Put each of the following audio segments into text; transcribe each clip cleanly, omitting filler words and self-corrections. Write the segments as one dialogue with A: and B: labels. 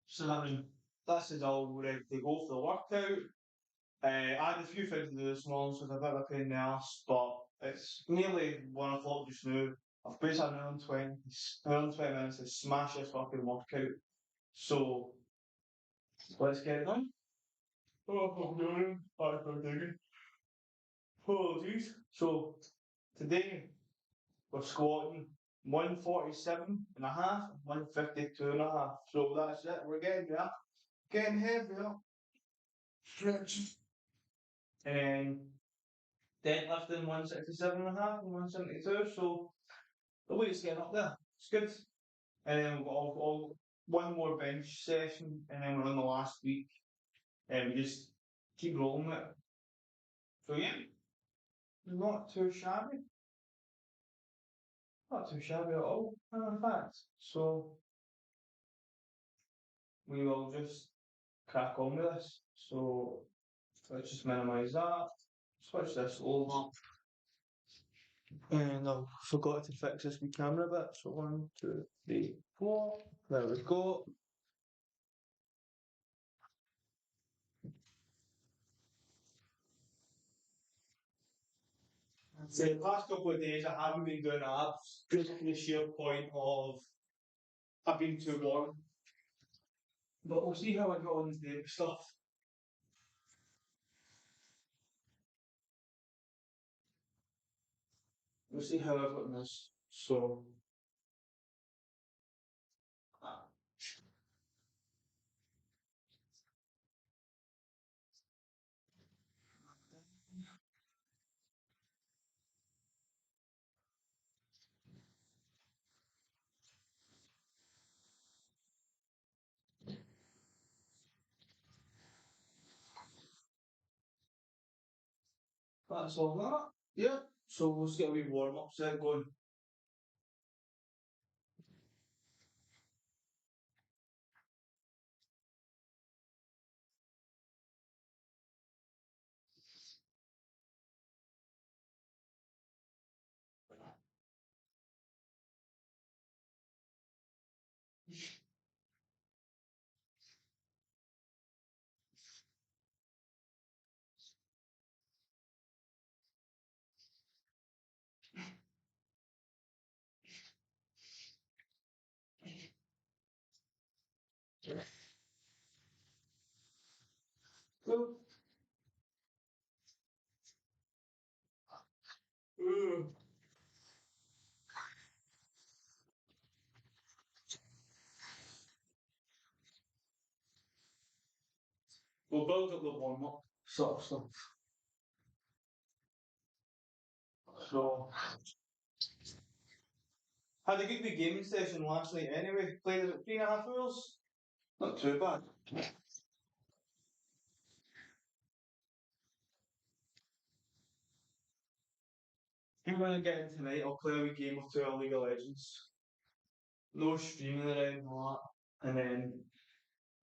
A: So I mean, this is all ready to go for the workout. I had a few things to do this morning, so it's a bit of a pain in the arse, but it's nearly 1 o'clock just now. I've basically an hour and 20 minutes to smash this fucking workout. So let's get it done. Oh, I'm doing. I'm digging. Apologies. So today we're squatting 147.5, 152.5. So that's it. We're getting there. Getting heavier. Stretching. And deadlifting 167.5 and 172. So the weight's getting up there. It's good. And then we've got one more bench session, and then we're on the last week. And we just keep rolling it. So yeah, not too shabby. Not too shabby at all, in fact. So we will just crack on with this. So let's just minimise that. Switch this over. And I forgot to fix this wee camera bit. So 1, 2, 3, 4. There we go. So the past couple of days I haven't been doing abs just for the sheer point of I've been too warm. But we'll see how I get on today with stuff. We'll see how everything is. So that's all that. Yeah. So we'll just get a wee warm up set going. Cool. We'll build up the warm up sort of stuff. So had a good wee gaming session last night anyway. Played about 3.5 hours. Not too bad. I'm gonna get in tonight, I'll play a wee game or two of League of Legends. No streaming or anything like that. And then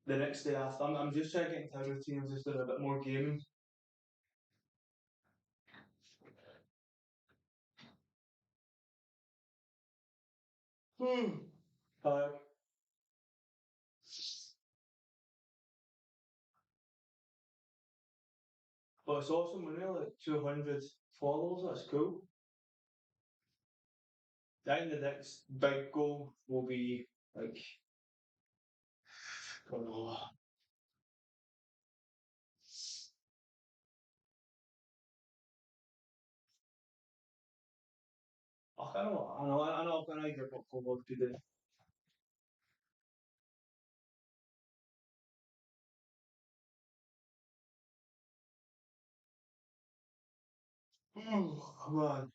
A: the next day after, I'm just trying to get into a routine of just doing a bit more gaming. Uh, but it's awesome, we're nearly like 200 followers, that's cool. I think the next big goal will be like, I don't know. I know, I've got an idea what goal to do. Oh, man.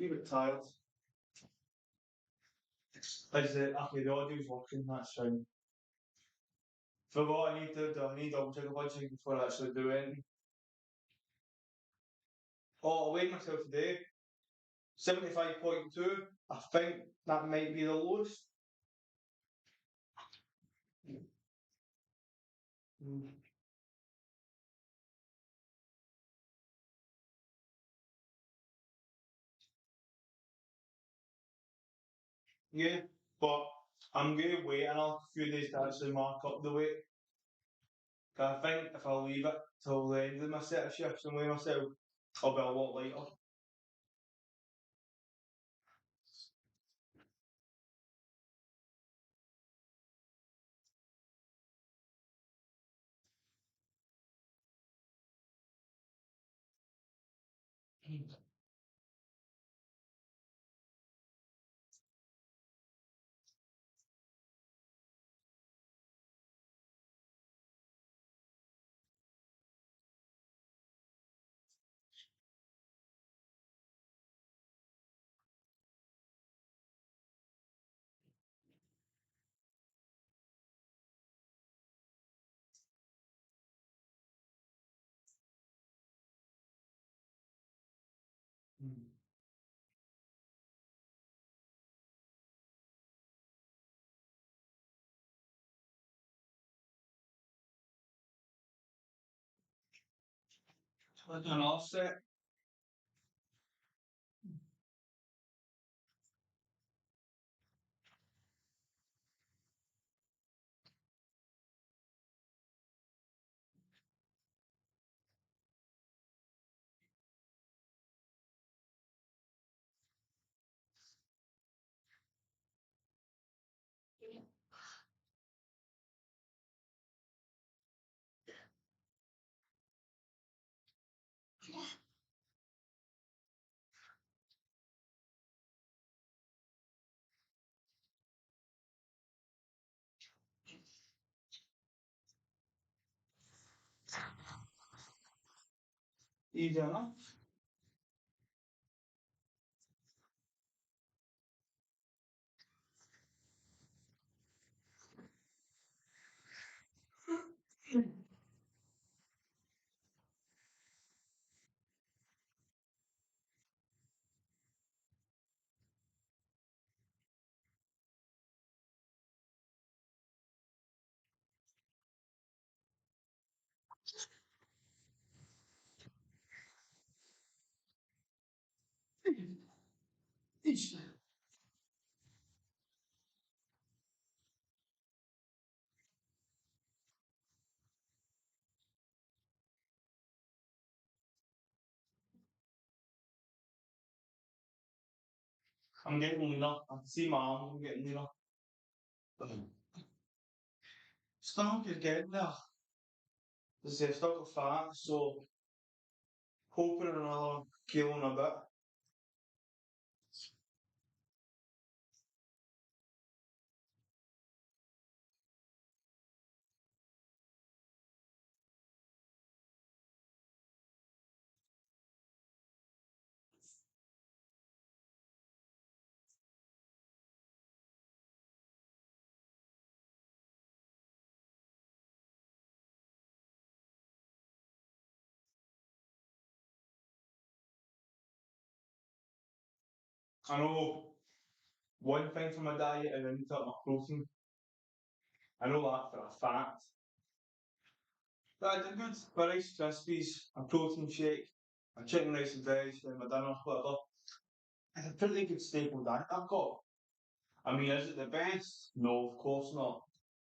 A: A bit tired. Is it, okay, the audio's working, that's fine. Forgot I need to do, I need double check a bunch of things before I actually do anything. Oh, I weighed myself today, 75.2. I think that might be the lowest. Mm. Yeah, but I'm going to wait another few days to actually mark up the weight. 'Cause I think if I leave it till the end of my set of shifts and weigh myself, I'll be a lot lighter. So I do another set. Easy enough. I'm getting leaner. I can see my arms, I'm getting leaner. Stomach is getting there. As I say, I've still got fat, so hoping another kilo and a bit. I know one thing for my diet is I need to up my protein. I know that for a fact. But I did good. My Rice Krispies, a protein shake, a chicken rice and veg, and my dinner, whatever. It's a pretty good staple diet I've got. I mean, is it the best? No, of course not.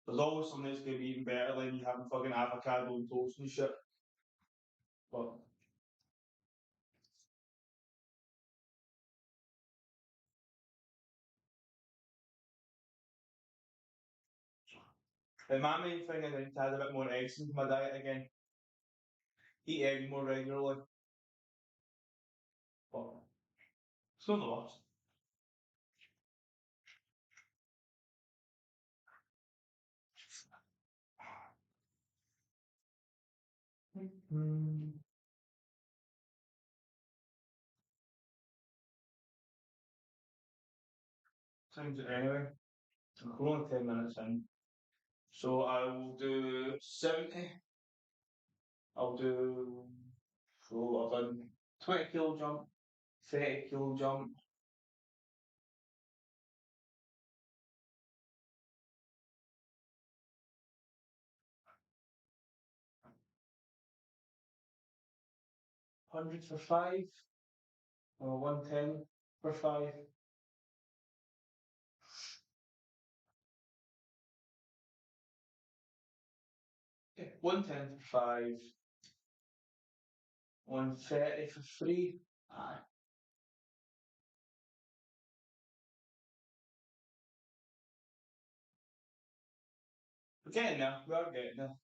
A: There's always something that's going to be even better than you having fucking avocado and toast and shit. But my main thing is I need to add a bit more eggs into my diet again. Eat eggs more regularly. But it's not the worst. Mm. Times it anyway. We're only 10 minutes in. So I will do 70. I'll do, so I've done 20 kilo jump, 30 kilo jump, 100 for 5, or 110 for 5. 110 for five, 130 for three. Aye. We're getting there. We are getting there.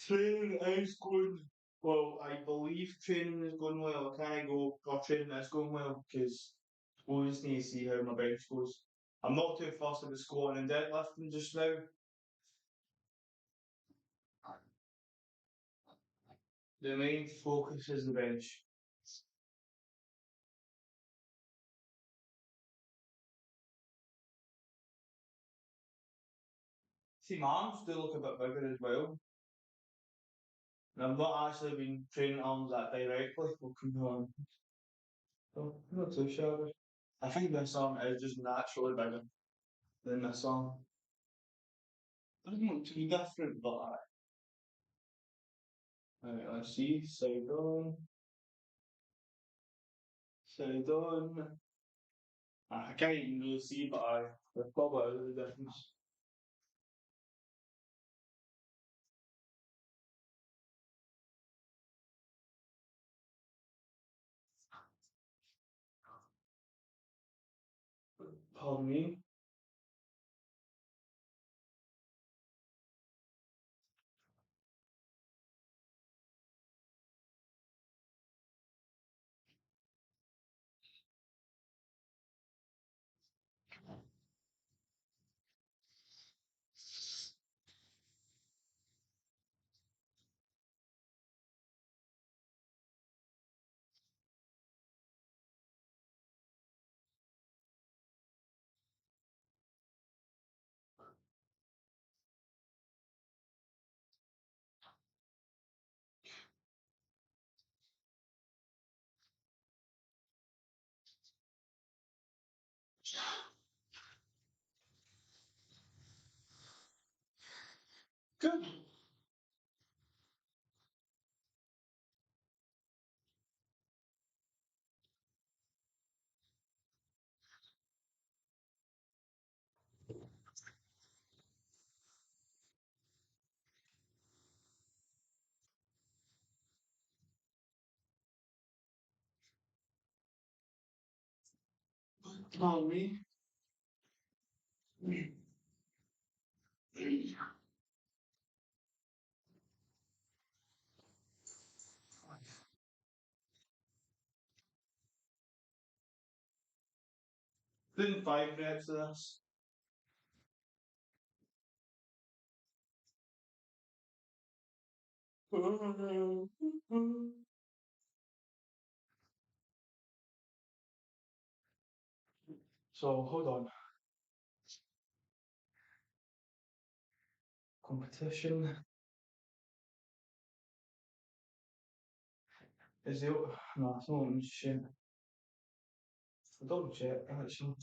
A: Training is going well. I believe training is going well. Can I go? Or training is going well because we just need to see how my bench goes. I'm not too fussed about squatting and deadlifting just now. The main focus is the bench. See, my arms do look a bit bigger as well. And I've not actually been training arms that directly. Looking on. So, not too sure. I think this arm is just naturally bigger than this arm. It doesn't look too different, but right, let's see. Side on. I can't even really see, but there's probably the difference. Pardon me. Good. Pardon me. Doing 5 reps of this. So hold on. Competition is the no, it's not shit. I double check actually.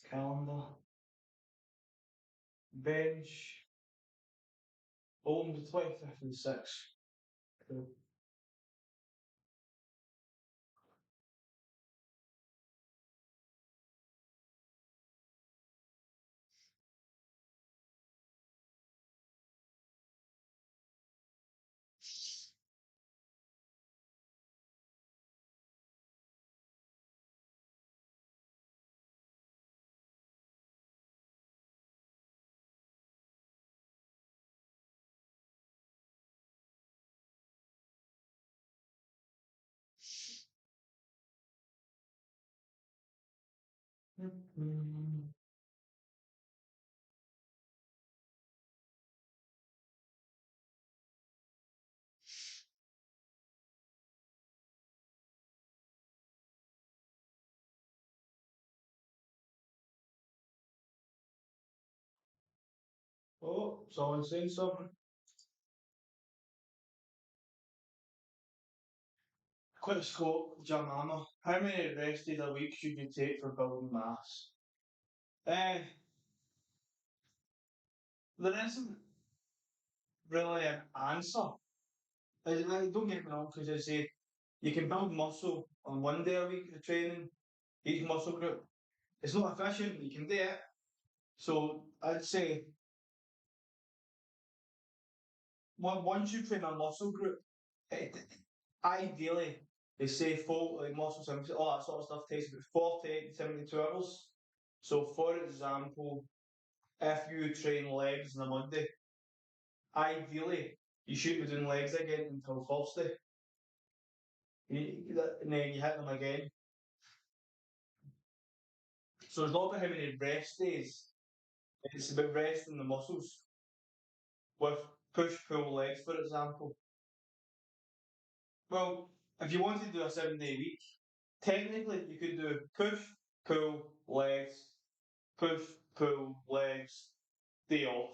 A: Calendar. Bench. On the 25th and 6th. Cool. Oh, someone's saying something. Quick scope, Jamama. How many rest days a week should you take for building mass? Eh, there isn't really an answer. Don't get me wrong, because I say you can build muscle on one day a week of training, each muscle group. it's not efficient, but you can do it. So I'd say once you train a muscle group, it, ideally they say full like muscle size, all that sort of stuff takes about 48 to 72 hours. So for example, if you train legs on a Monday, ideally you shouldn't be doing legs again until Thursday. And then you hit them again. So it's not about how many rest days, it's about resting the muscles. With push pull legs, for example. Well, if you wanted to do a 7 day week, technically you could do push, pull, legs, push, pull, legs, day off.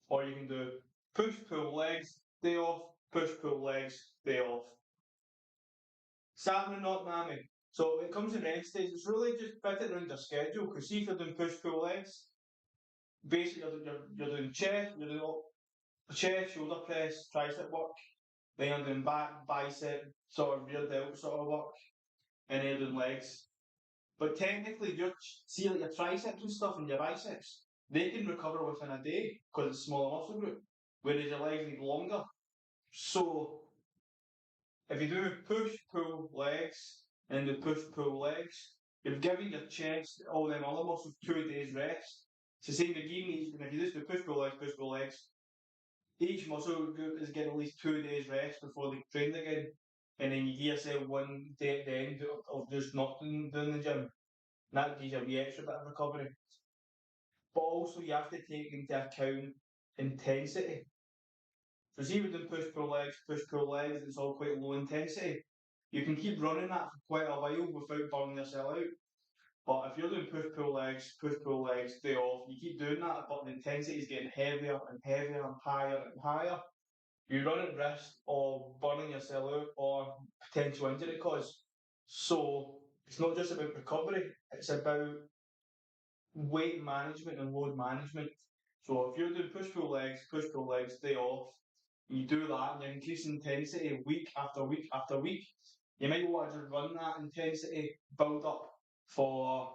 A: Or you can do push, pull, legs, day off, push, pull, legs, day off. Saturday, not mammy. So when it comes to rest days, it's really just fit it around your schedule. Because see if you're doing push, pull, legs, basically you're doing chest, you're doing chest, shoulder press, tricep work. Then you're doing back, bicep, sort of rear delt sort of work, and then you're doing legs. But technically, see like your triceps and stuff and your biceps, they can recover within a day because it's a smaller muscle group, whereas your legs need longer. So if you do push pull legs and do push pull legs, you've given your chest all them other muscles 2 days rest. It's the same again. If you just do push pull legs, each muscle group is getting at least 2 days rest before they train again. And then you give yourself one day at the end of just not doing the gym. And that gives you a wee extra bit of recovery. But also you have to take into account intensity. So see with the push pull legs, it's all quite low intensity. You can keep running that for quite a while without burning yourself out. But if you're doing push pull legs, day off, you keep doing that, but the intensity is getting heavier and heavier and higher and higher. You run at risk of burning yourself out or potential injury cause. So it's not just about recovery, it's about weight management and load management. So if you're doing push pull legs, day off, you do that and you increase intensity week after week after week, you might want to just run that intensity build up for,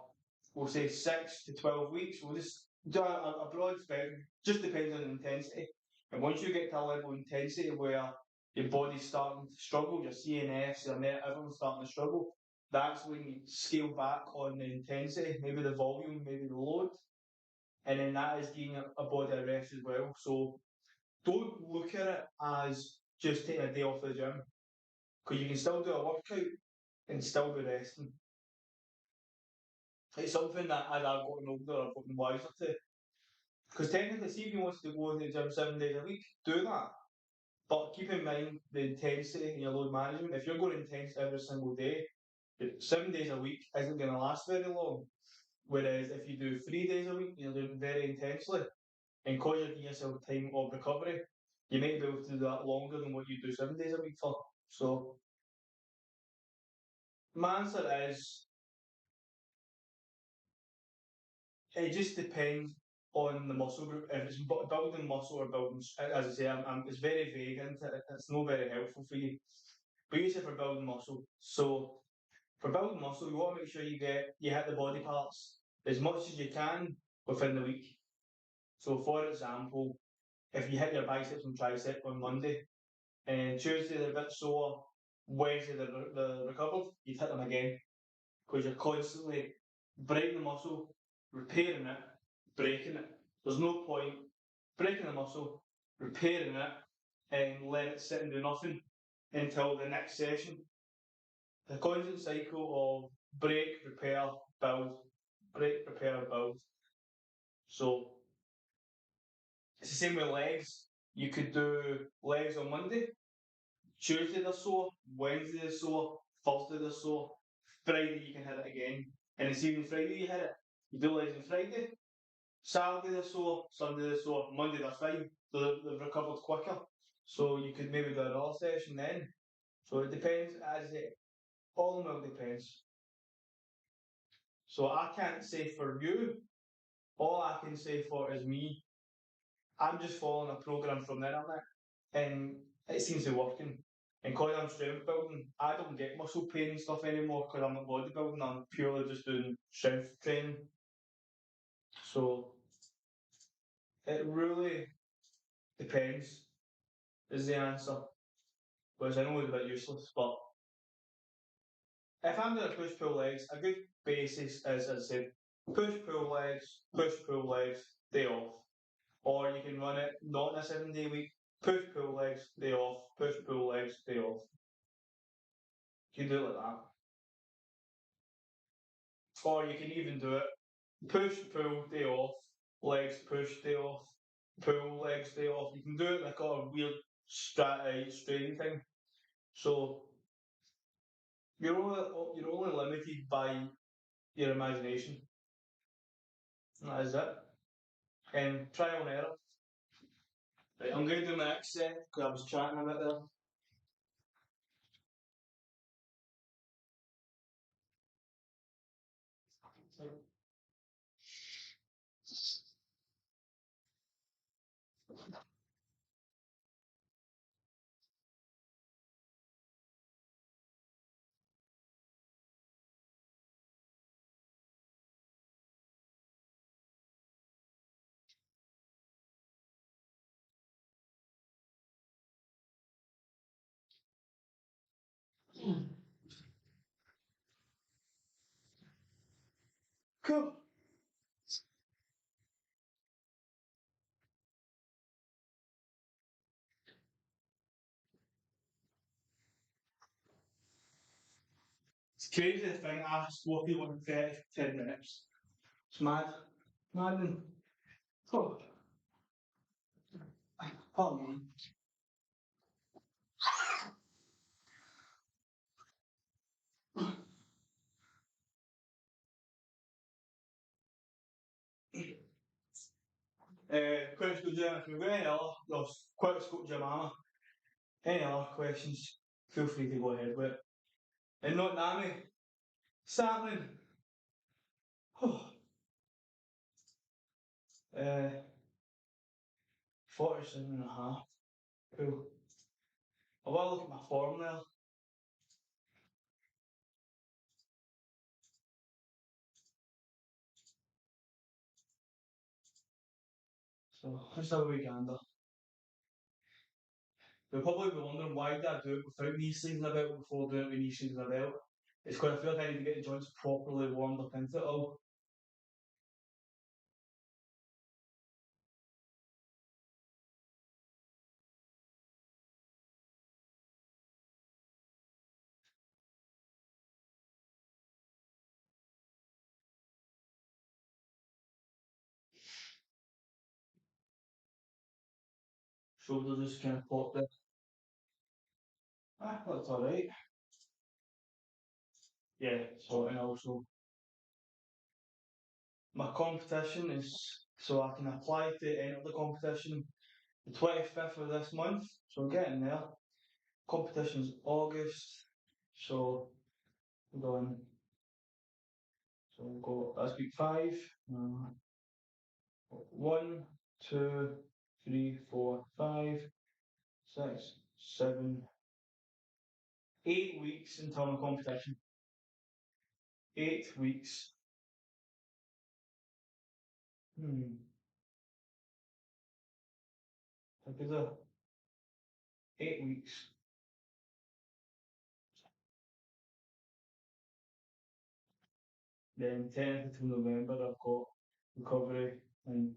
A: we'll say, 6 to 12 weeks. We'll just do a broad spectrum, just depends on the intensity. And once you get to a level of intensity where your body's starting to struggle, your CNS, your net, everyone's starting to struggle, that's when you scale back on the intensity, maybe the volume, maybe the load, and then that is giving a body a rest as well. So don't look at it as just taking a day off the gym, because you can still do a workout and still be resting. It's something that as I've gotten older, I've gotten wiser to. Because technically, see if you wanted to go to the gym 7 days a week, do that. But keep in mind the intensity and your load management. If you're going intense every single day, 7 days a week isn't going to last very long. Whereas if you do 3 days a week, you're doing very intensely, and cause you're giving yourself time of recovery, you might be able to do that longer than what you do 7 days a week for. So my answer is it just depends on the muscle group. If it's building muscle or building, as I say, it's very vague into it. It's not very helpful for you. But you say for building muscle. So for building muscle, you want to make sure you hit the body parts as much as you can within the week. So for example, if you hit your biceps and tricep on Monday, and Tuesday they're a bit sore, Wednesday they're recovered, you'd hit them again because you're constantly breaking the muscle, repairing it, breaking it. There's no point breaking the muscle, repairing it, and letting it sit and do nothing until the next session. The constant cycle of break, repair, build, break, repair, build. So it's the same with legs. You could do legs on Monday, Tuesday they're sore, Wednesday they're sore, Thursday they're sore, Friday you can hit it again. And it's even Friday you hit it. You do legs on Friday, Saturday they're sore, Sunday they're sore, Monday they're fine. So they've recovered quicker. So you could maybe do another session then. So it depends, as it all in all depends. So I can't say for you, all I can say for is me. I'm just following a program from the internet and it seems to be working. And because I'm strength building, I don't get muscle pain and stuff anymore because I'm not bodybuilding. I'm purely just doing strength training. So it really depends, is the answer. Which I know is a bit useless, but if I'm doing push pull legs, a good basis is, as I said, push pull legs, day off. Or you can run it not in a 7 day week, push pull legs, day off, push pull legs, day off. You can do it like that. Or you can even do it push, pull, day off, legs, push, day off, pull, legs, day off. You can do it like a weird straining thing. So you're only limited by your imagination. That is it. And trial and error. Right, I'm going to do my next set because I was chatting a bit there. Cool. It's crazy to think I spoke to one 30 10 minutes. It's mad. Maddening. Oh, pardon me. Quick school gym, if you've got any other, no, quick school gym mama, any other questions, feel free to go ahead with it. And not Nami, happening. uh, 47 and a half. Cool. I'll have a look at my form there. So, let's have a wee gander. You'll probably be wondering why did I do it without knee sleeves and a belt before doing it with knee sleeves and a belt. It's because I feel like I need to get the joints properly warmed up into it all. Shoulders just kind of popped in. Ah, that's alright. Yeah, so and also my competition is so I can apply to enter the competition the 25th of this month. So I'm getting there. Competition's August. So we're going so we'll go that's week five. Uh, one, two, three, four, five, 6, 7, 8 weeks until my competition. 8 weeks. Hmm. I could 8 weeks. Then 10th of November I've got recovery and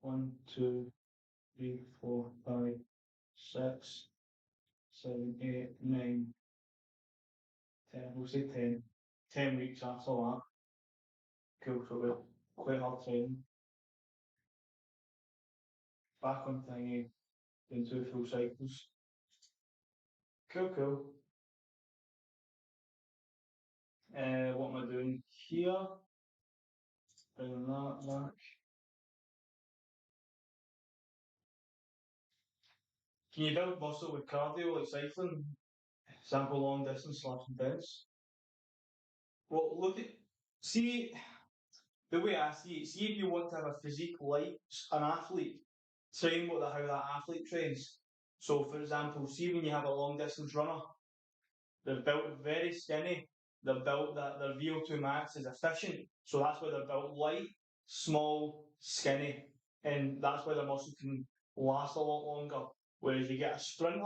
A: one, two, three, four, five, 6, 7, 8, 9, 10. We'll say 10. 10 weeks after that. Cool, so we're quite hard training. Back on thingy, doing 2 full cycles. Cool, cool. What am I doing here? Bringing that back. Can you build muscle with cardio like cycling? Sample long distance slash intense. Well, look at see the way I see it. See if you want to have a physique like an athlete, train what how that athlete trains. So, for example, see when you have a long distance runner, they're built very skinny. They're built that their VO2 max is efficient. So that's why they're built light, small, skinny. And that's why their muscle can last a lot longer. Whereas you get a sprinter,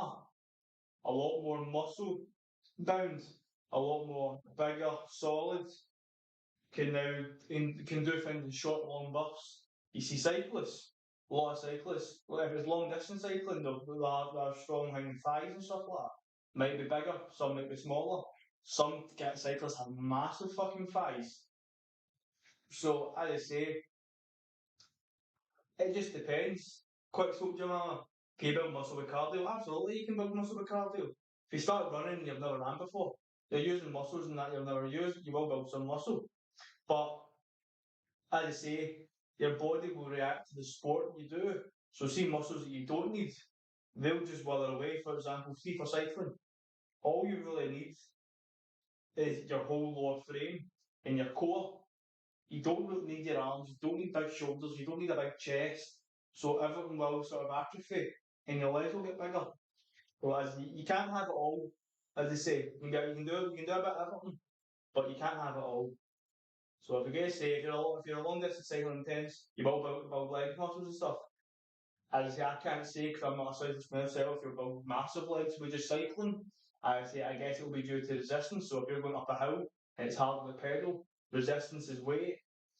A: a lot more muscle bound, a lot more bigger, solid, can now can do things in short, long bursts. You see cyclists, a lot of cyclists, well, if it's long distance cycling, they'll have strong hanging thighs and stuff like that. Might be bigger, some might be smaller. Some cyclists have massive fucking thighs. So, as I say, it just depends. Quick scope, Jemima. Can you build muscle with cardio? Absolutely, you can build muscle with cardio. If you start running and you've never ran before, you're using muscles and that you've never used, you will build some muscle. But as I say, your body will react to the sport you do. So, see muscles that you don't need, they'll just wither away. For example, see for cycling, all you really need is your whole lower frame and your core. You don't really need your arms, you don't need big shoulders, you don't need a big chest. So everything will sort of atrophy and your legs will get bigger. Whereas you can't have it all. As they say, you can do a bit of everything, but you can't have it all. So if you're gonna say if you're a long distance cycling intense, you will build leg muscles and stuff. As I say, I can't say because I'm not a cyclist myself. If you're building massive legs with just cycling, I say I guess it will be due to resistance. So if you're going up a hill and it's hard to pedal, resistance is weight,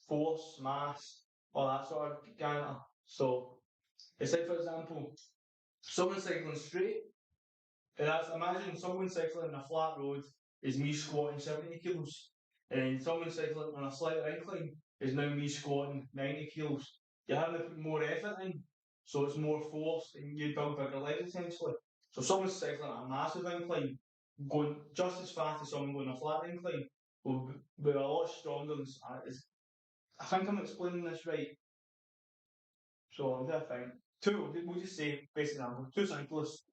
A: force, mass, all that sort of gamma. So it's like for example, someone cycling straight, and that's imagine someone cycling on a flat road is me squatting 70 kilos, and someone cycling on a slight incline is now me squatting 90 kilos. You're having to put more effort in, so it's more force, and you build bigger legs essentially. So someone cycling on a massive incline, going just as fast as someone going on a flat incline, will be a lot stronger. I think I'm explaining this right. So I'm trying to think. We'll just say, basic example, two cyclists.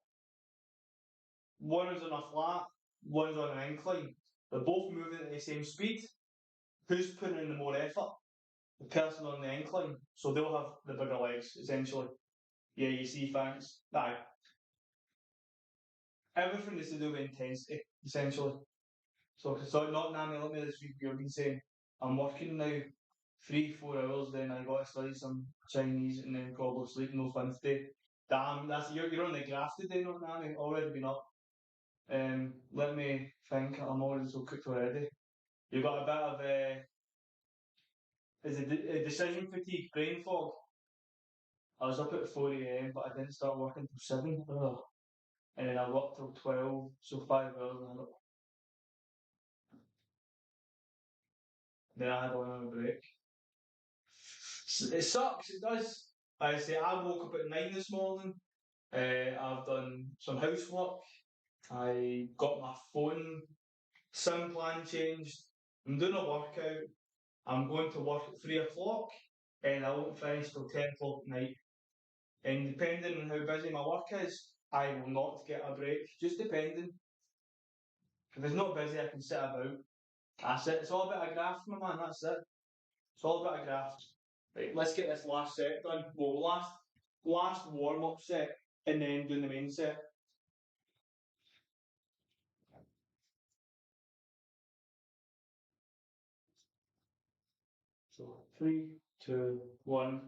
A: One is on a flat, one's on an incline. They're both moving at the same speed. Who's putting in the more effort? The person on the incline. So they'll have the bigger legs, essentially. Yeah, you see, thanks. Aye. Everything is to do with intensity, essentially. So not Nami, let me this week you've been saying, I'm working now 3, 4 hours, then I got to study some Chinese and then probably sleep, no fun today. Damn, you're on the graft today, not Nami, already been up. Let me think. I'm already so cooked already. You've got a bit of is it decision fatigue, brain fog. I was up at 4 a.m., but I didn't start working till 7. Ugh. And then I worked till 12, so 5 hours. Then I had one hour break. It sucks. It does. I say I woke up at 9 this morning. I've done some housework. I got my phone SIM plan changed. I'm doing a workout. I'm going to work at 3 o'clock and I won't finish till 10 o'clock at night. And depending on how busy my work is, I will not get a break. Just depending. If it's not busy, I can sit about. That's it. It's all about a graft, my man. That's it. It's all about a graft. Right, let's get this last set done. Well, last warm up set, and then doing the main set. So 3, 2, 1.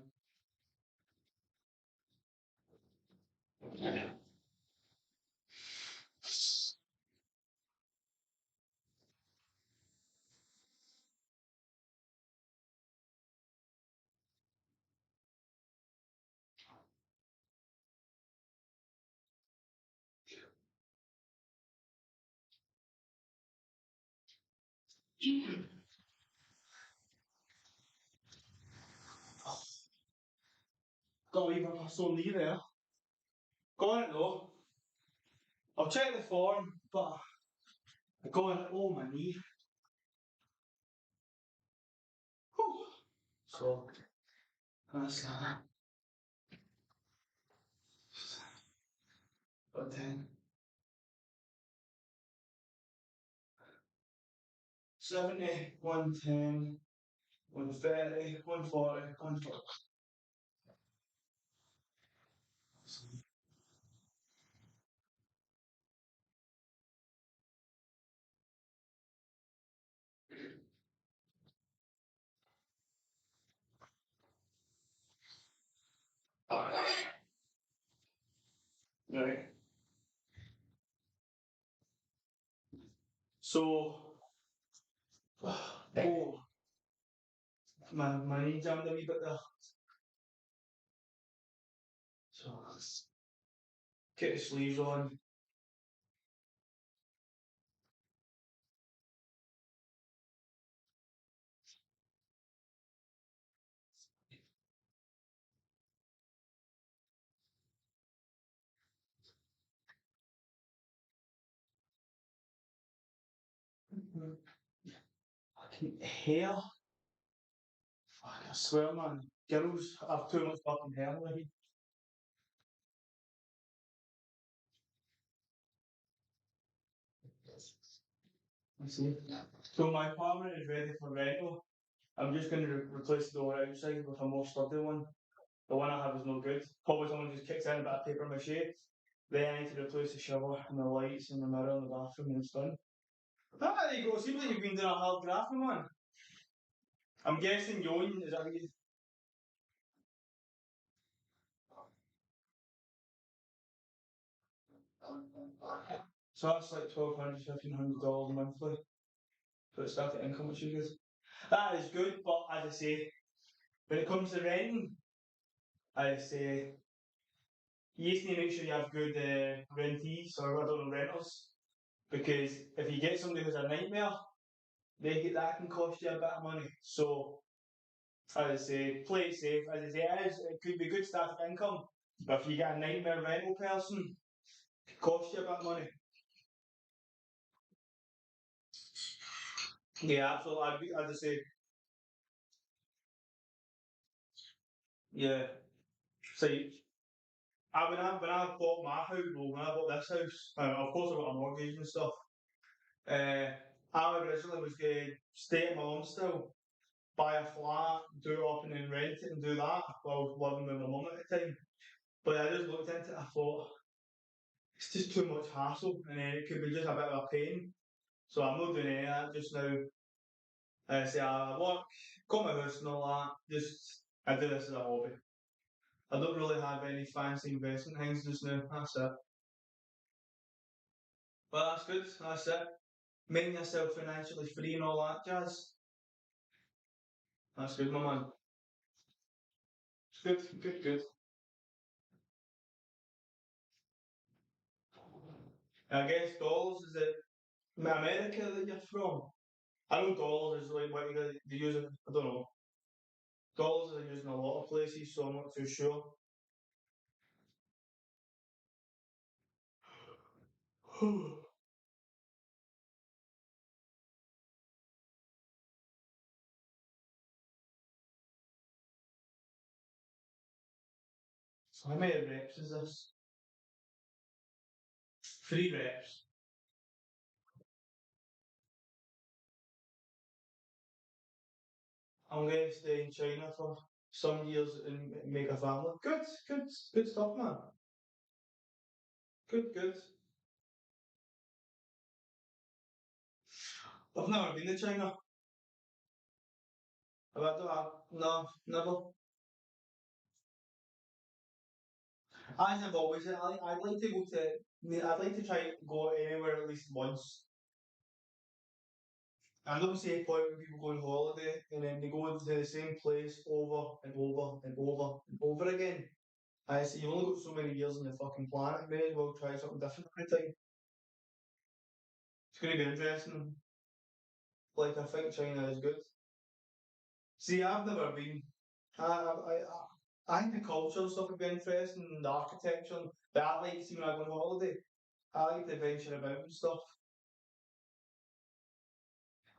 A: Got to leave my muscle knee there. Got it though. I'll check the form, but I got it. Oh, my knee. Whew. So that's that. Got 10. 70, 110, 130, 140, 140. Right. So, oh, my knee jammed a wee bit there. So, get the sleeves on. Fucking hair. Fuck, I swear, man. Girls have too much fucking hair, like. I see. So my apartment is ready for rental. I'm just going to replace the door outside with a more sturdy one. The one I have is no good. Probably someone just kicks in a bit of paper mache. Then I need to replace the shower and the lights and the mirror in the bathroom and it's done. Ah, there you go. Seems like you've been doing a hard grafting, man. I'm guessing Yon is that what you... So that's like $1,200, $1,500 monthly for the starting income, which is good. That is good, but as I say, when it comes to renting, I say you just need to make sure you have good rentees or I don't know renters because if you get somebody who's a nightmare, that can cost you a bit of money. So as I say, play it safe. As I say, it could be good static income, but if you get a nightmare rental person, it could cost you a bit of money. Yeah, absolutely. As I say, yeah. So when I bought my house, well, when I bought this house, of course I got a mortgage and stuff. Uh, I originally was going to stay at my own still, buy a flat, do it up and then rent it and do that while I was living with my mum at the time. But I just looked into it, I thought, it's just too much hassle and then it could be just a bit of a pain. So I'm not doing any of that just now. Say I work, got my house and all that, just I do this as a hobby. I don't really have any fancy investment things just now, that's it. But that's good, that's it. Making yourself financially free and all that jazz. That's good, my man. It's good, good, good. I guess dollars is it America that you're from? I know dollars is like what they use it. I don't know. Dollars are used in a lot of places, so I'm not too sure. So how many reps is this? 3 reps. I'm going to stay in China for some years and make a family. Good, good, good stuff, man. Good, good. I've never been to China. No, never. I've always said I'd like to go to. I'd like to try go anywhere at least once. I don't see a point when people go on holiday and then they go to the same place over and over and over and over again. I say you've only got so many years on the fucking planet, may as well try something different every time. It's going to be interesting. Like I think China is good. See, I've never been. I think the culture and stuff would be interesting, and the architecture. But I like see when I go on holiday. I like to venture about and stuff.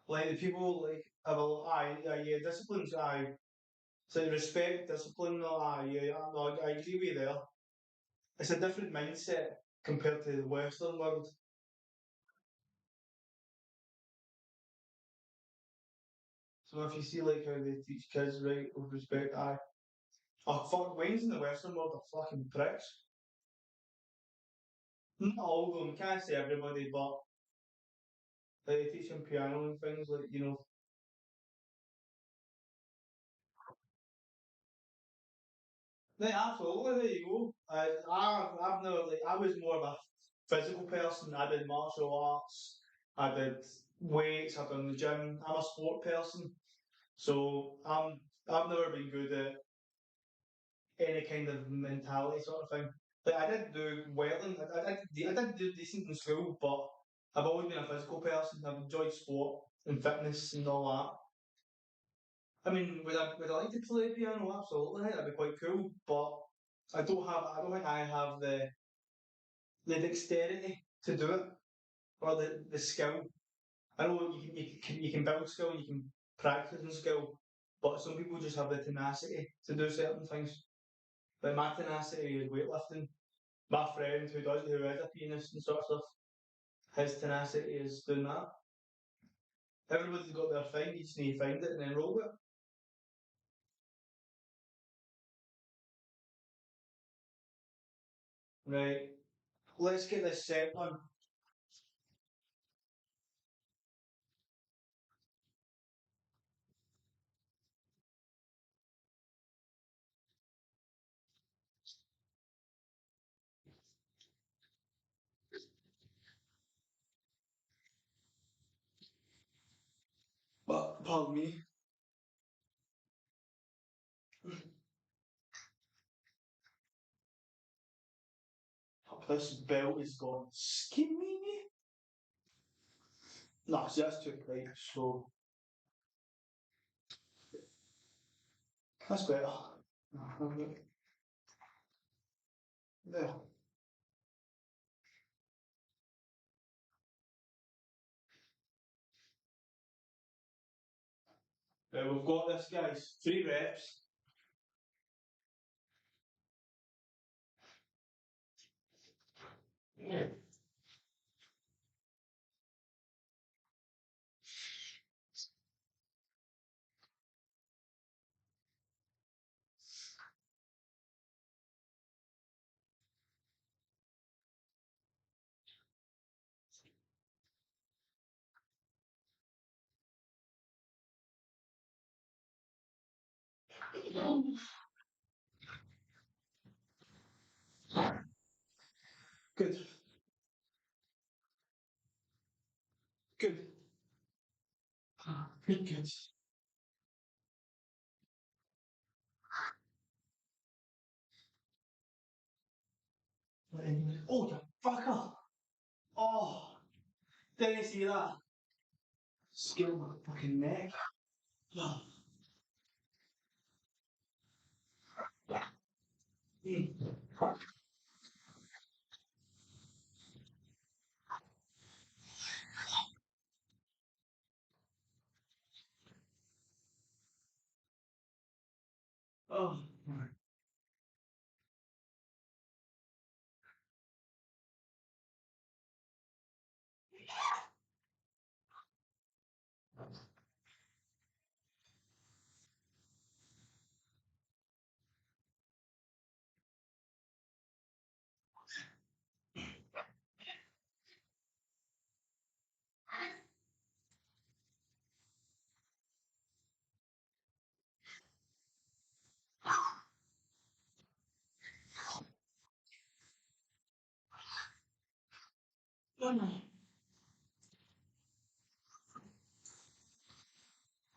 A: Like the people like have a yeah, disciplines. So respect, discipline. No, yeah, no, I agree with you there. It's a different mindset compared to the Western world. So if you see like how they teach kids right with respect, oh fuck, Wayne's in the Western world are fucking pricks. Not all of them, can't say everybody, but they teach them piano and things like Right, absolutely. There you go. I've never like I was more of a physical person. I did martial arts. I did weights. I've done the gym. I'm a sport person, so I've never been good at any kind of mentality sort of thing. Like I did do well, and I did do decent in school, but I've always been a physical person. I've enjoyed sport and fitness and all that. I mean, would I like to play piano? Absolutely, I think that'd be quite cool. But I don't think I have the dexterity to do it or the skill. I know you can build skill, you can practice and skill, but some people just have the tenacity to do certain things. Like my tenacity is weightlifting. My friend who is a pianist and sort of stuff, his tenacity is doing that. Everybody's got their thing, you just need to find it and then roll with it. Right. Let's get this set on. But pardon me. This belt is gone skinny. No, see, that's too tight. So that's better. There. Right, we've got this, guys. 3 reps. Good. Good. Good. Good. Oh, you fucker! Oh, didn't you see that? Skill my fucking neck. Oh, oh.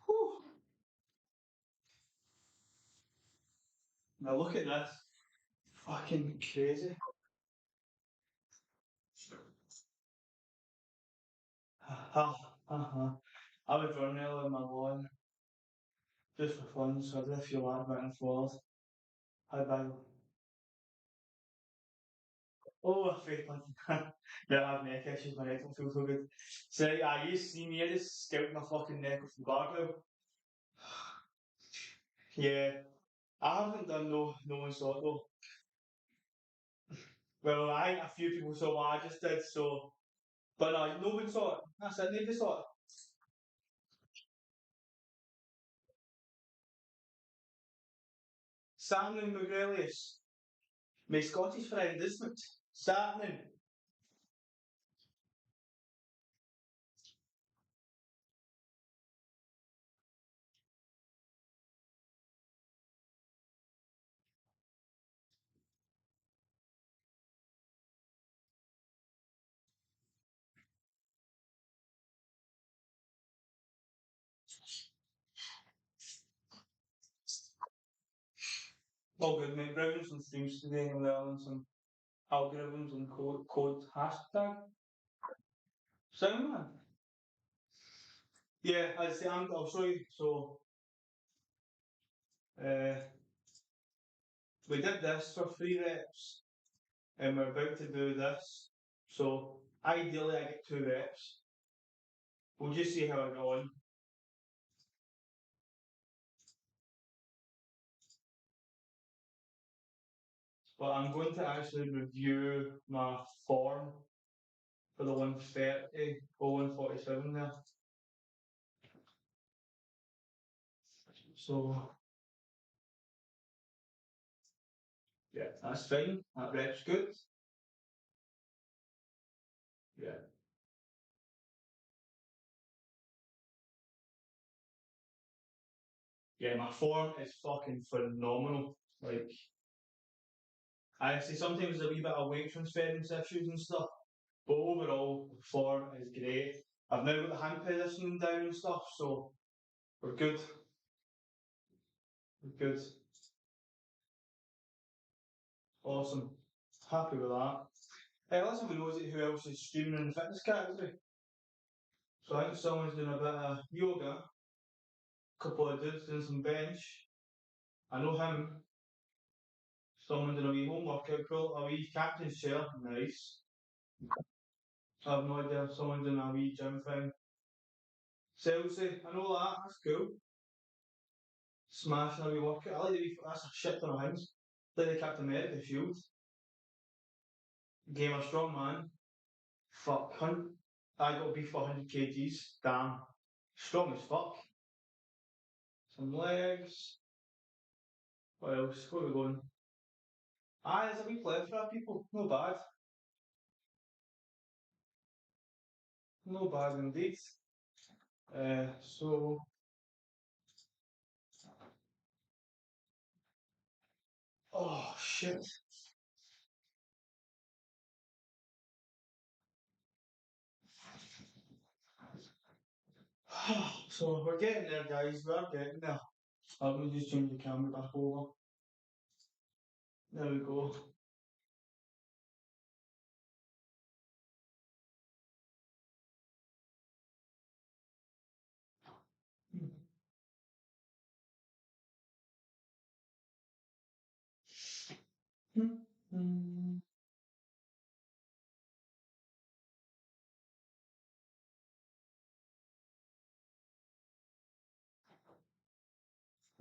A: Whew. Now look at this. Fucking crazy. Uh-huh. I was running earlier on my lawn just for fun, so I did a few laps back and forth. Hi, bye. Oh, I fake one. Yeah, I have neck issues, my neck don't feel so good. So, yeah, you see me, I just scalped my fucking neck with the barbell. Yeah, I haven't done no one saw it though. Well, I think a few people saw what I just did, so. But no, no one saw it. That's it, nobody saw it. Saturnin McGrelius, my Scottish friend, isn't it? Saturnin. All good, mate. Browsing some streams today and learning some algorithms and code hashtag. Sound man. Yeah, I say I'll show you. So uh, we did this for 3 reps, and we're about to do this. So ideally, I get 2 reps. We'll just see how I go on. But I'm going to actually review my form for the 130 or 147 there. So yeah, that's fine. That rep's good. Yeah. Yeah, my form is fucking phenomenal. Like I see sometimes there's a wee bit of weight transference issues and stuff. But overall the form is great. I've now got the hand positioning down and stuff, so we're good. We're good. Awesome. Happy with that. Let's have a nosy at who else is streaming in the fitness category. So I think someone's doing a bit of yoga, a couple of dudes doing some bench. I know him. Someone doing a wee home workout, cool, a wee captain's chair, nice. I have no idea. Someone doing a wee gym thing. Chelsea, I know that, that's cool. Smashing a wee workout. I like the wee, that's a shit ton of things. Like the Captain America shield. Game of strong man. Fuck, I got beef for 100 kgs. Damn. Strong as fuck. Some legs. What else? Where are we going? Ah, there's a wee plethora of people. No bad. No bad indeed. So. Oh, shit. So we're getting there, guys. We're getting there. Let me just change the camera back over. There we go.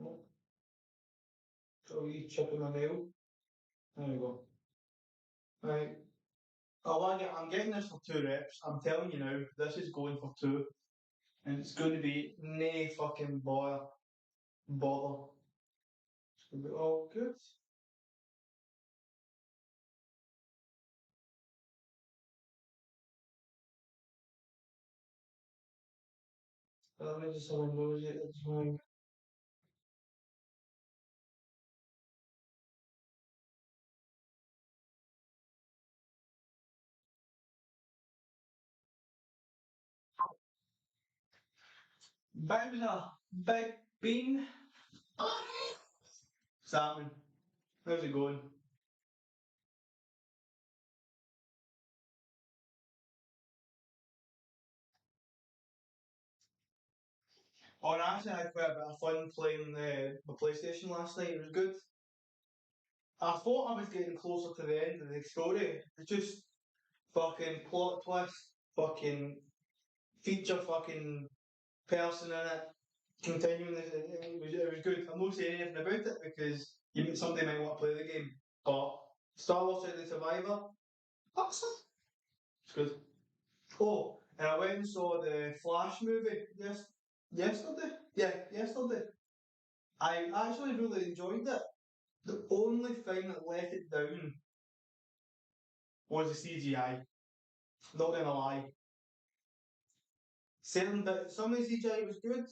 A: Oh, so you chipping my nail. There we go. Right. I'm getting this for 2 reps. I'm telling you now, this is going for two. And it's going to be nay fucking bother. It's going to be all good. Let me just have a nosy at this one. Bowser, Big Bean. Salmon. How's it going? Oh, and actually, I had quite a bit of fun playing the PlayStation last night. It was good. I thought I was getting closer to the end of the story. It's just fucking plot twist, fucking feature, fucking person in it. Continuing this, it was good. I'm not saying anything about it because somebody might want to play the game. But Star Wars: The Survivor, awesome. It's good. Oh, and I went and saw the Flash movie yesterday. Yeah, yesterday. I actually really enjoyed it. The only thing that let it down was the CGI. Not gonna lie. Some of the CGI was good.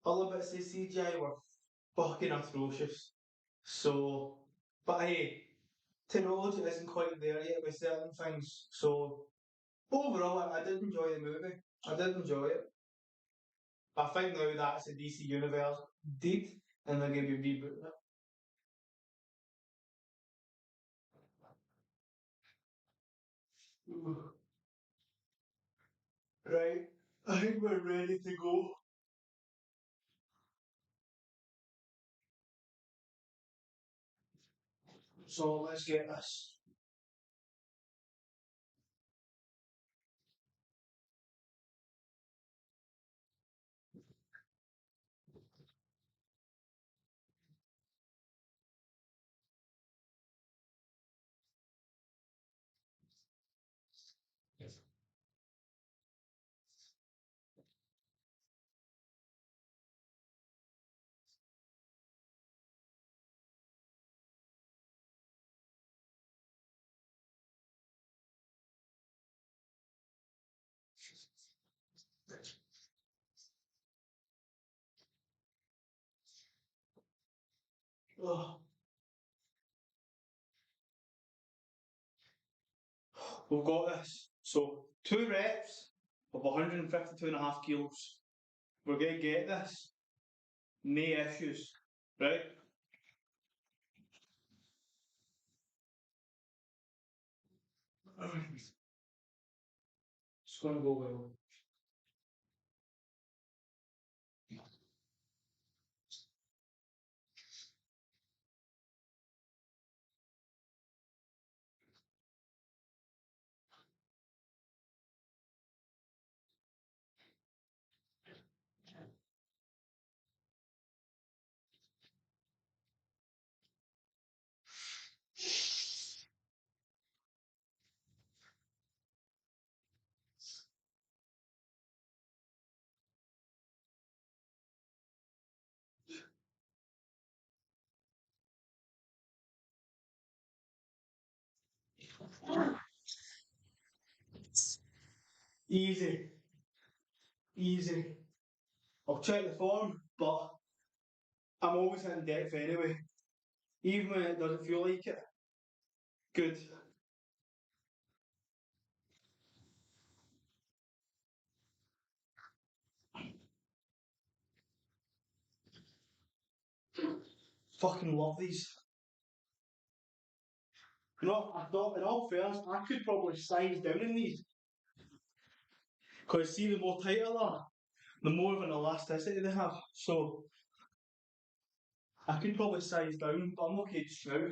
A: Other bits of the CGI were fucking atrocious. So, but hey, technology isn't quite there yet with certain things. So overall, I did enjoy the movie. I did enjoy it. I think now that's the DC universe did, and they're going to be rebooting it. Right, I think we're ready to go. So let's get this. Oh, we've got this. So, 2 reps of 152.5 kilos. We're going to get this. No issues. Right? It's going to go well. Easy. Easy. I'll check the form, but I'm always in depth anyway. Even when it doesn't feel like it. Good. Fucking love these. You know, I thought, in all fairness, I could probably size down in these. Because see, the more tighter they are, the more of an elasticity they have. So, I could probably size down, but I'm okay just now.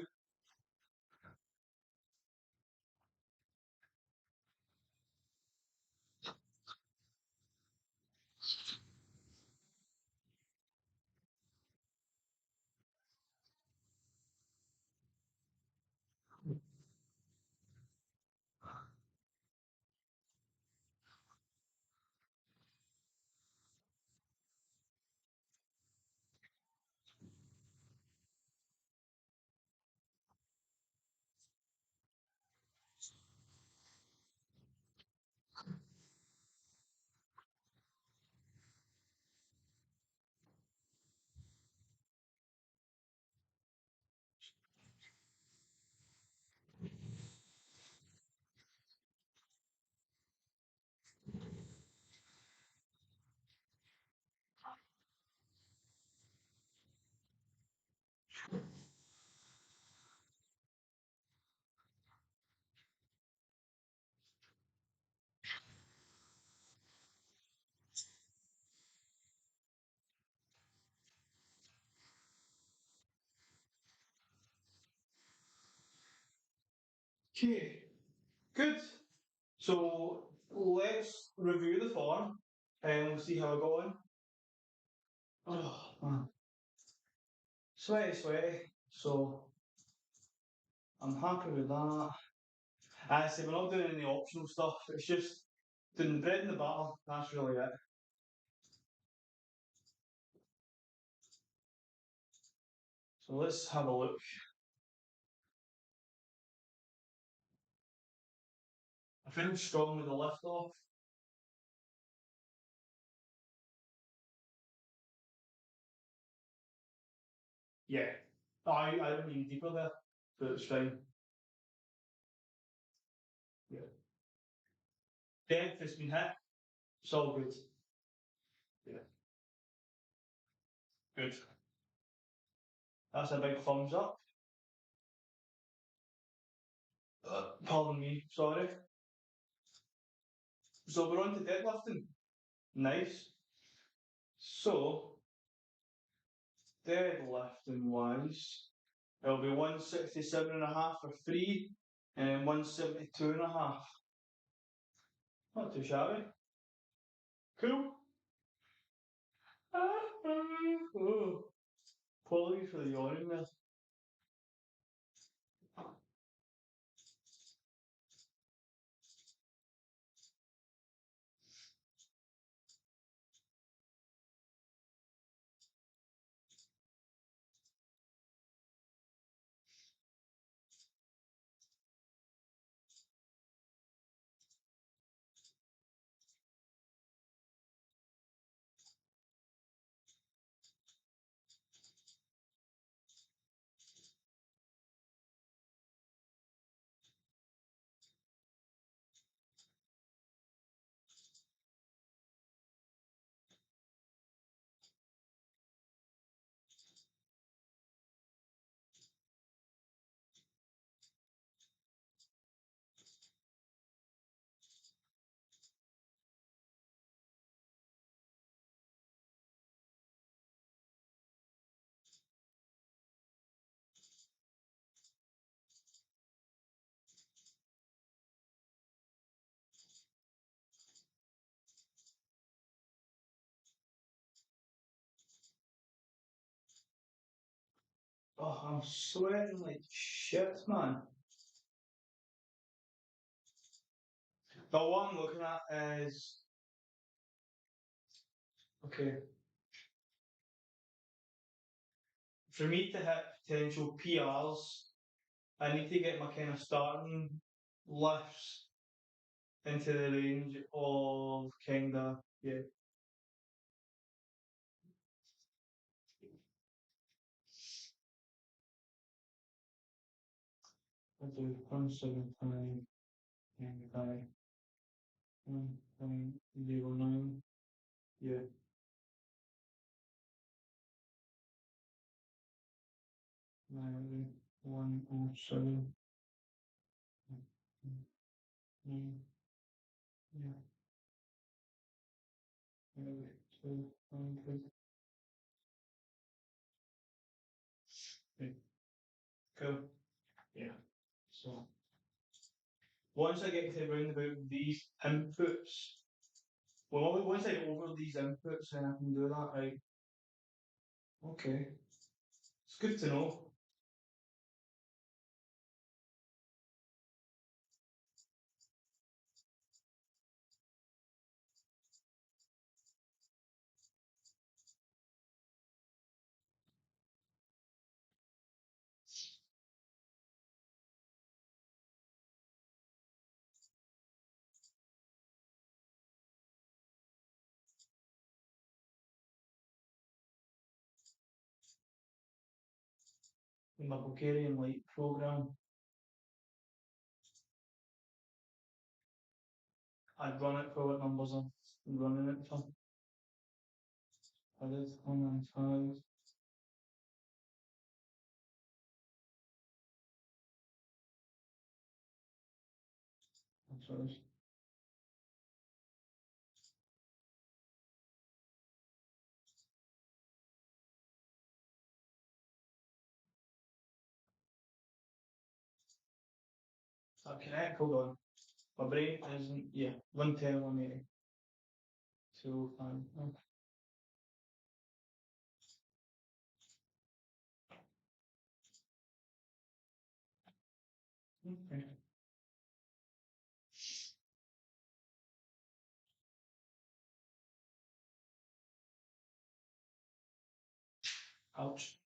A: Okay, good. So, let's review the form and we'll see how we're going. Oh, man. Sweaty, sweaty. So, I'm happy with that. I say we're not doing any optional stuff. It's just doing bread and the butter. That's really it. So let's have a look. I feel strong with the lift off. Yeah. I went even deeper there, but it's fine. Yeah. Depth has been hit. It's all good. Yeah. Good. That's a big thumbs up. Pardon me, sorry. So we're on to deadlifting. Nice. So, deadlifting wise, it'll be 167.5 for free and 172.5. Not too shabby. Cool. Oh, apologies for the yawning there. Oh, I'm sweating like shit, man. The one I'm looking at is okay. For me to hit potential PRs, I need to get my kind of starting lifts into the range of kind of yeah. I do 175, 1.09. Yeah, 107. Yeah, 200. Yeah, cool. Yeah. So once I get to round about these inputs, well, once I get over these inputs, then I can do that, right? Okay. It's good to know. In my Bulgarian Light program, I'd run it for what numbers I'm running it for. I did 195. That's what it is. Connect, hold on. My brain isn't, yeah, 110, 180. 205. Okay. Ouch.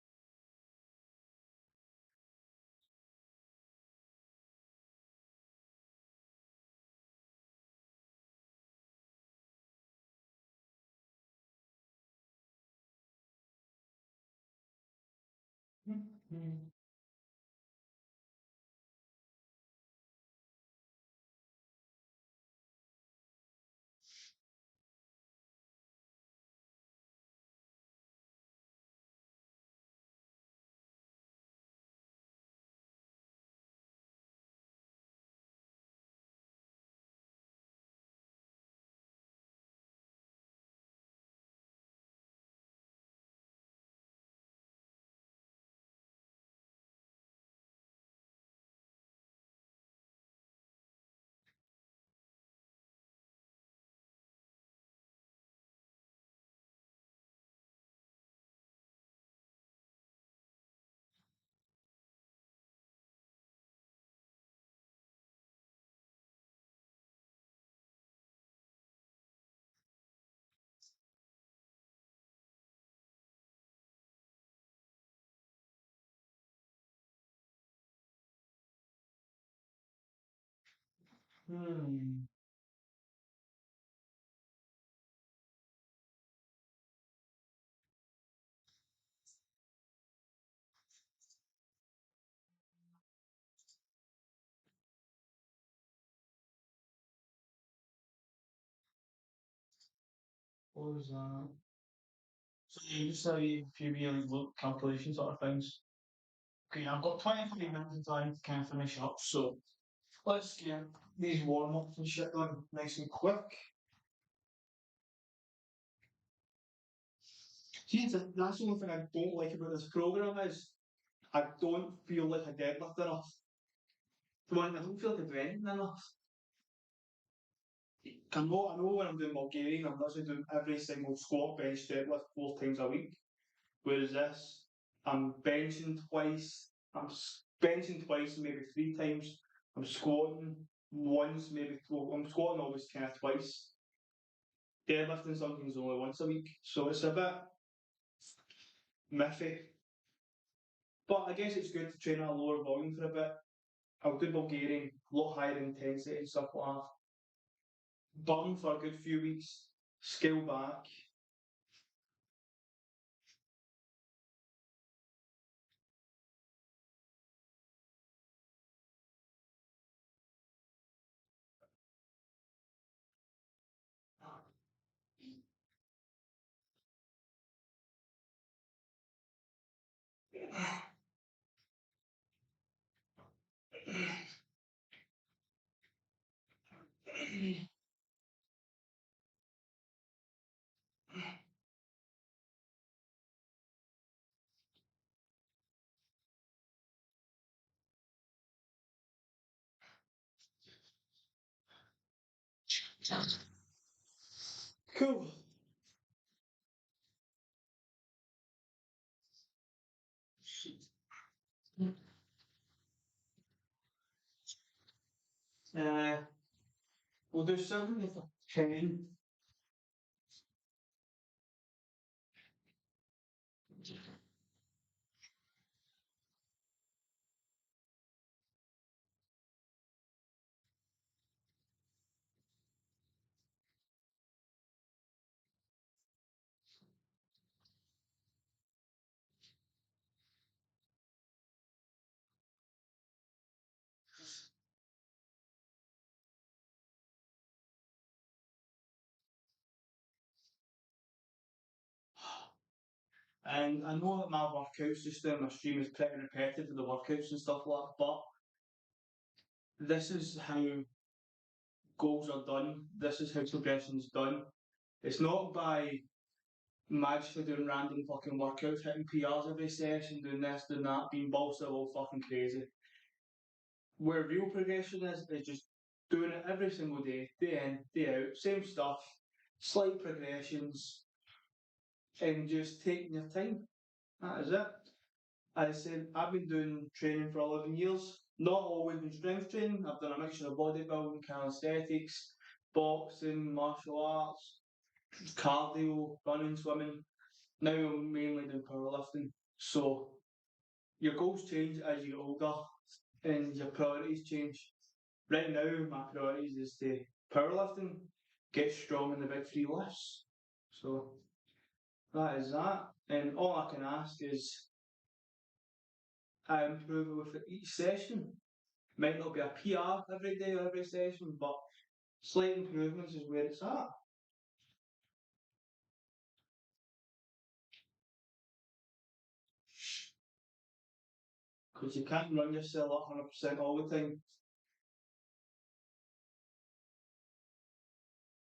A: Hmm. What was that? So you just a few wee like look calculation sort of things. Okay, I've got 23 minutes of time to kind of finish up, so let's get these warm ups and shit done nice and quick. See, that's the only thing I don't like about this program is I don't feel like I deadlift enough. I don't feel like I do anything enough. I know when I'm doing Bulgarian, I'm literally doing every single squat, bench, deadlift 4 times a week. Whereas this, I'm benching twice, benching twice, maybe 3 times. I'm squatting once, maybe well, I'm squatting always kind of twice. Deadlifting sometimes only once a week, so it's a bit miffy. But I guess it's good to train at a lower volume for a bit. I'll do Bulgarian, a lot higher intensity and stuff like that. Burn for a good few weeks, scale back. Cool. Uh, we'll do something with a 10. And I know that my workouts just doing my stream is pretty repetitive with the workouts and stuff like that, but this is how goals are done. This is how progression's done. It's not by magically doing random fucking workouts, hitting PRs every session, doing this, doing that, being balls all fucking crazy. Where real progression is just doing it every single day in, day out, same stuff, slight progressions, and just taking your time. That is it. I said I've been doing training for 11 years. Not always been strength training. I've done a mixture of bodybuilding, calisthenics, boxing, martial arts, cardio, running, swimming. Now I'm mainly doing powerlifting. So your goals change as you get older and your priorities change. Right now, my priorities is to powerlifting, get strong in the big three lifts. So that is that. And all I can ask is I improve with each session. Might not be a PR every day or every session, but slight improvements is where it's at. Because you can't run yourself at 100% all the time.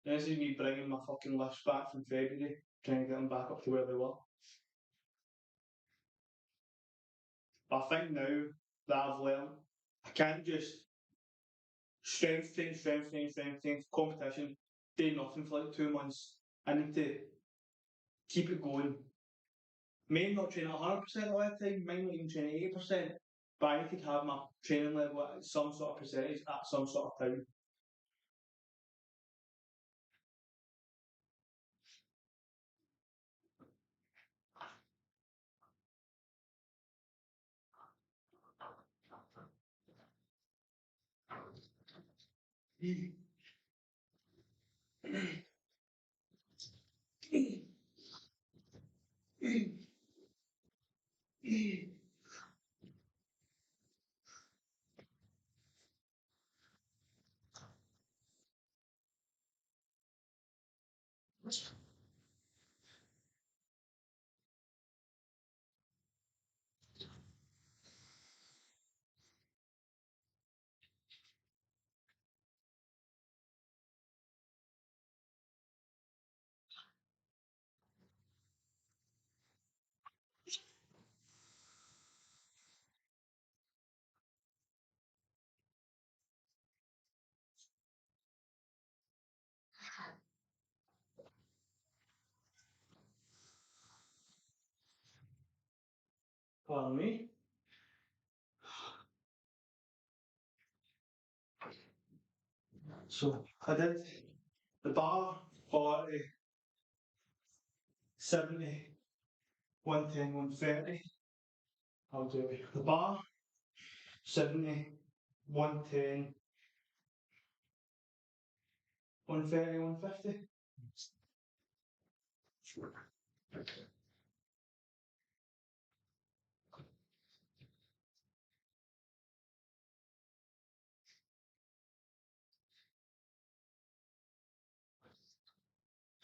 A: This is me bringing my fucking lifts back from February, trying to get them back up to where they were. But I think now that I've learned, I can't just strength train, competition, do nothing for like 2 months. I need to keep it going. May not train at 100% of the time, might not even train at 80%, but I need to have my training level at some sort of percentage at some sort of time. Pardon me. So I did the bar 40, 70, 110, 130. I'll do the bar 70, 110, 130, 150.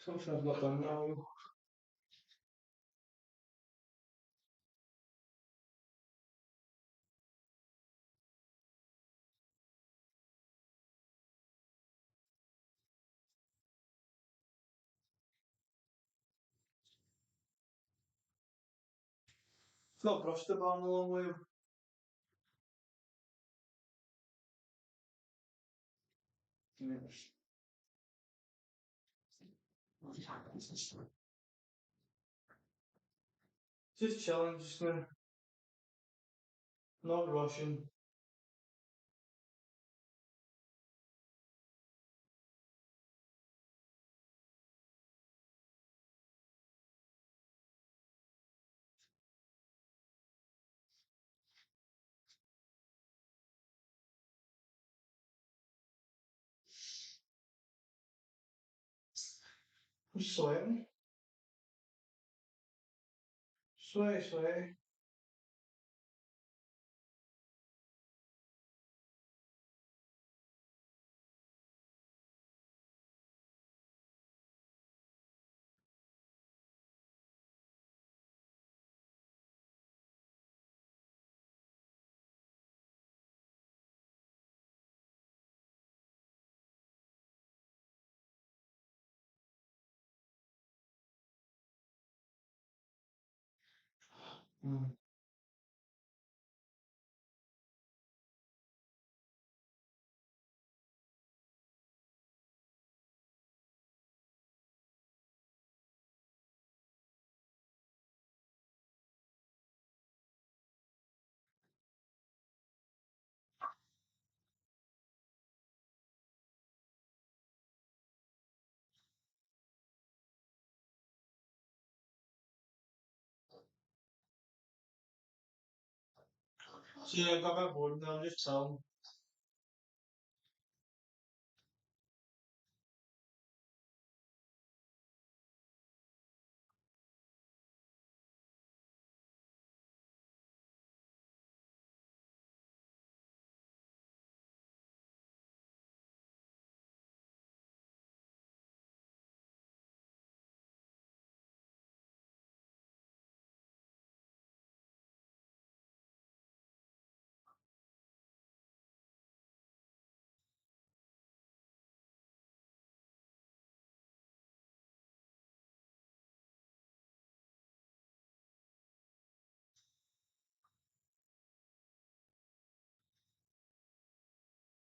A: Something I've not done now. It's not brushed the bar in a long while. Just chilling just now, not rushing. I'm sweating. Sweaty, sweaty. Mm. So yeah, I got my board now, I'm just chilling.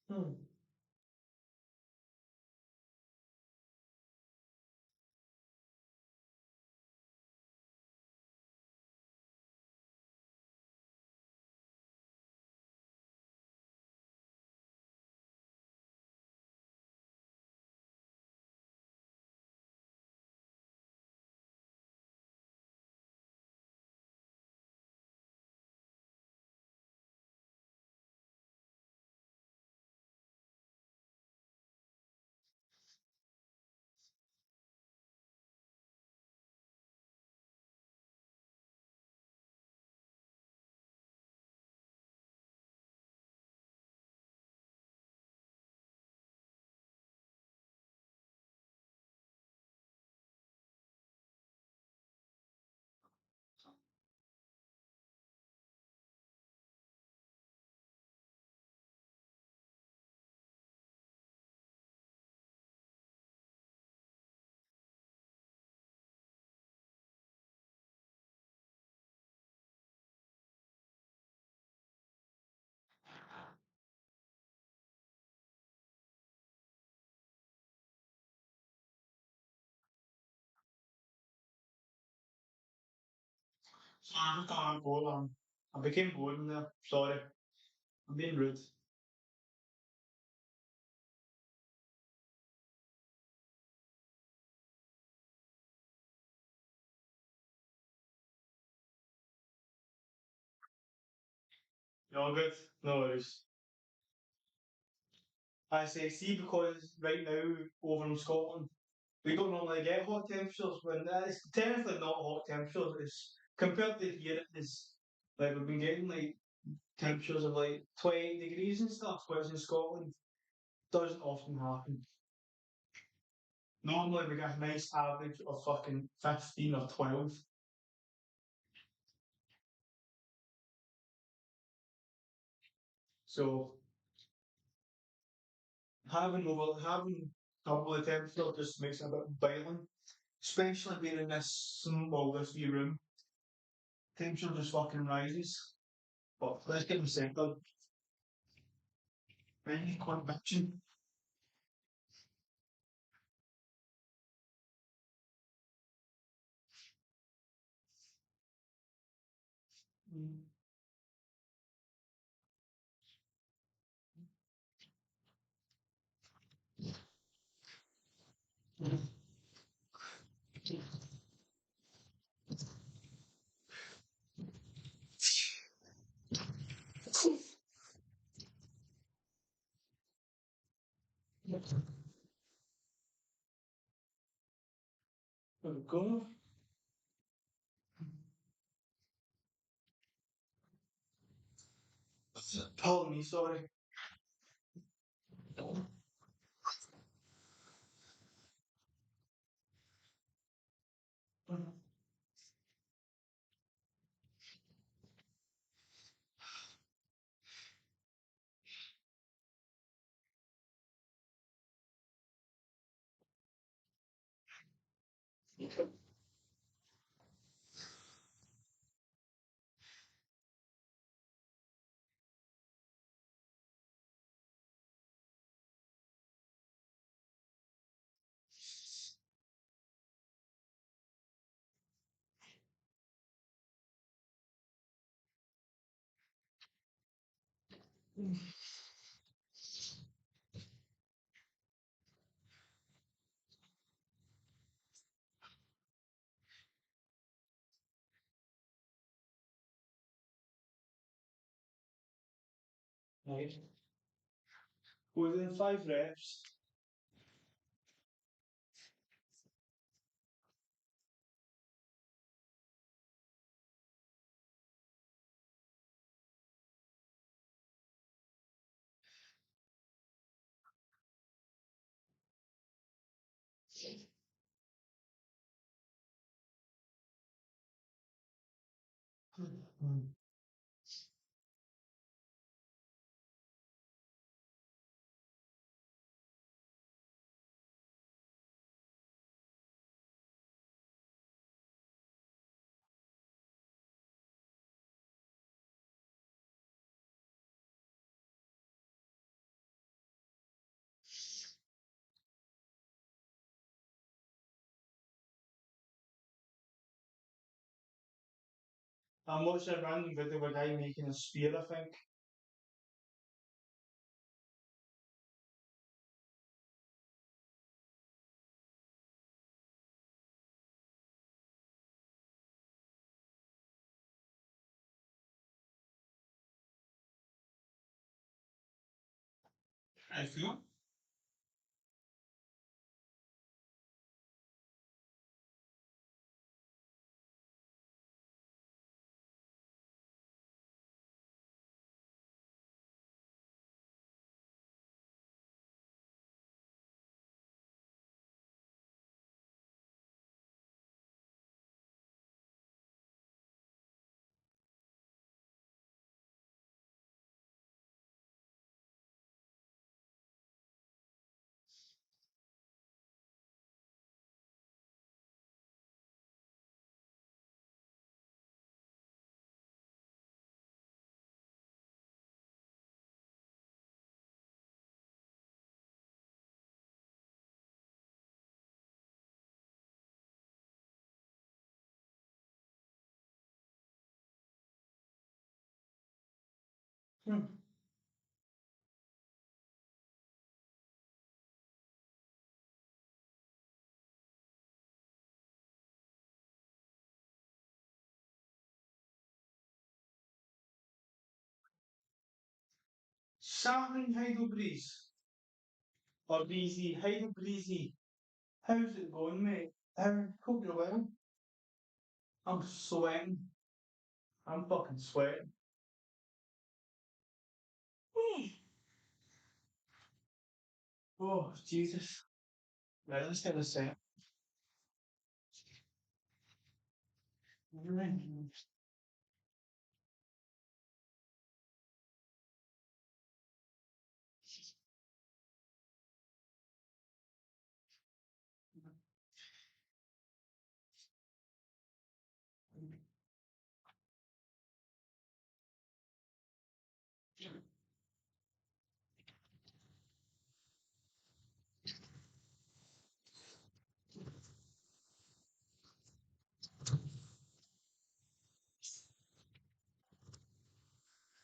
A: Hmm. I just can't go on. I became bored in there. Sorry. I'm being rude. You're all good. No worries. I say, see, because right now over in Scotland, we don't normally get hot temperatures when it's technically not hot temperatures. It's compared to here, it's like we've been getting like temperatures of like 20 degrees and stuff, whereas in Scotland doesn't often happen. Normally we get a nice average of fucking 15 or 12. So having double the temperature just makes it a bit violent. Especially being in this small this wee room. Temperature just fucking rises. But let's get them settled. Really quite bitching. There we go. Pardon me, sorry. Right. Within 5 reps, I'm watching a random video of a guy making a spear, I think. I feel. Hmm. Salmon Heidel Breeze or Breezy, Heidel Breezy. How's it going, mate? Hope you're well. I'm sweating. I'm fucking sweating. Oh, Jesus. Right, let's get this set.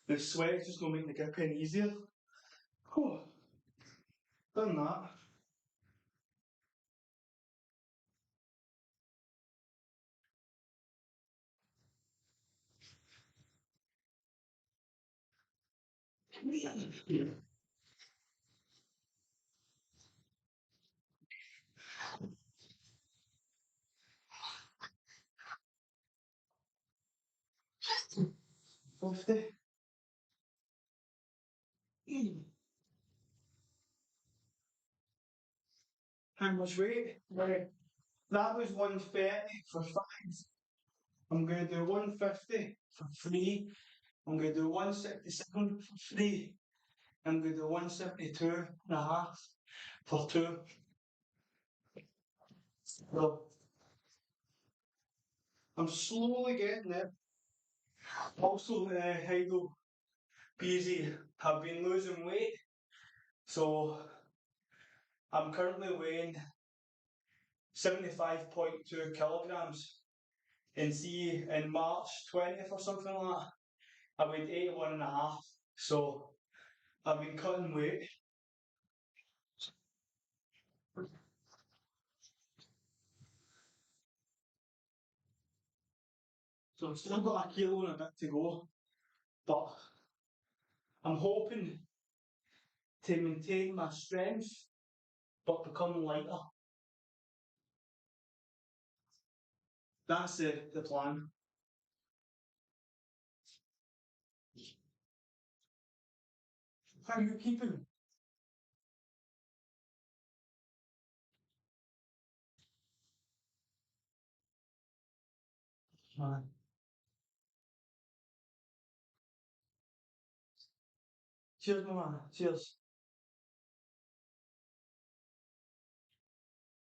A: The sweat is just going to make the gripping easier. Oh, done that. 50. How much weight? Right. That was 130 for 5. I'm going to do 150 for 3. I'm going to do 167 for 3. I'm going to do 172 and a half for 2. So I'm slowly getting there. Also, Heidel Beezy have been losing weight. So I'm currently weighing 75.2 kilograms. And see, in March 20th or something like that, I weighed 81 and a half. So I've been cutting weight. So I've still got a kilo and a bit to go. But I'm hoping to maintain my strength but become lighter. That's the plan. How are you keeping? Man. Cheers, my man. Cheers.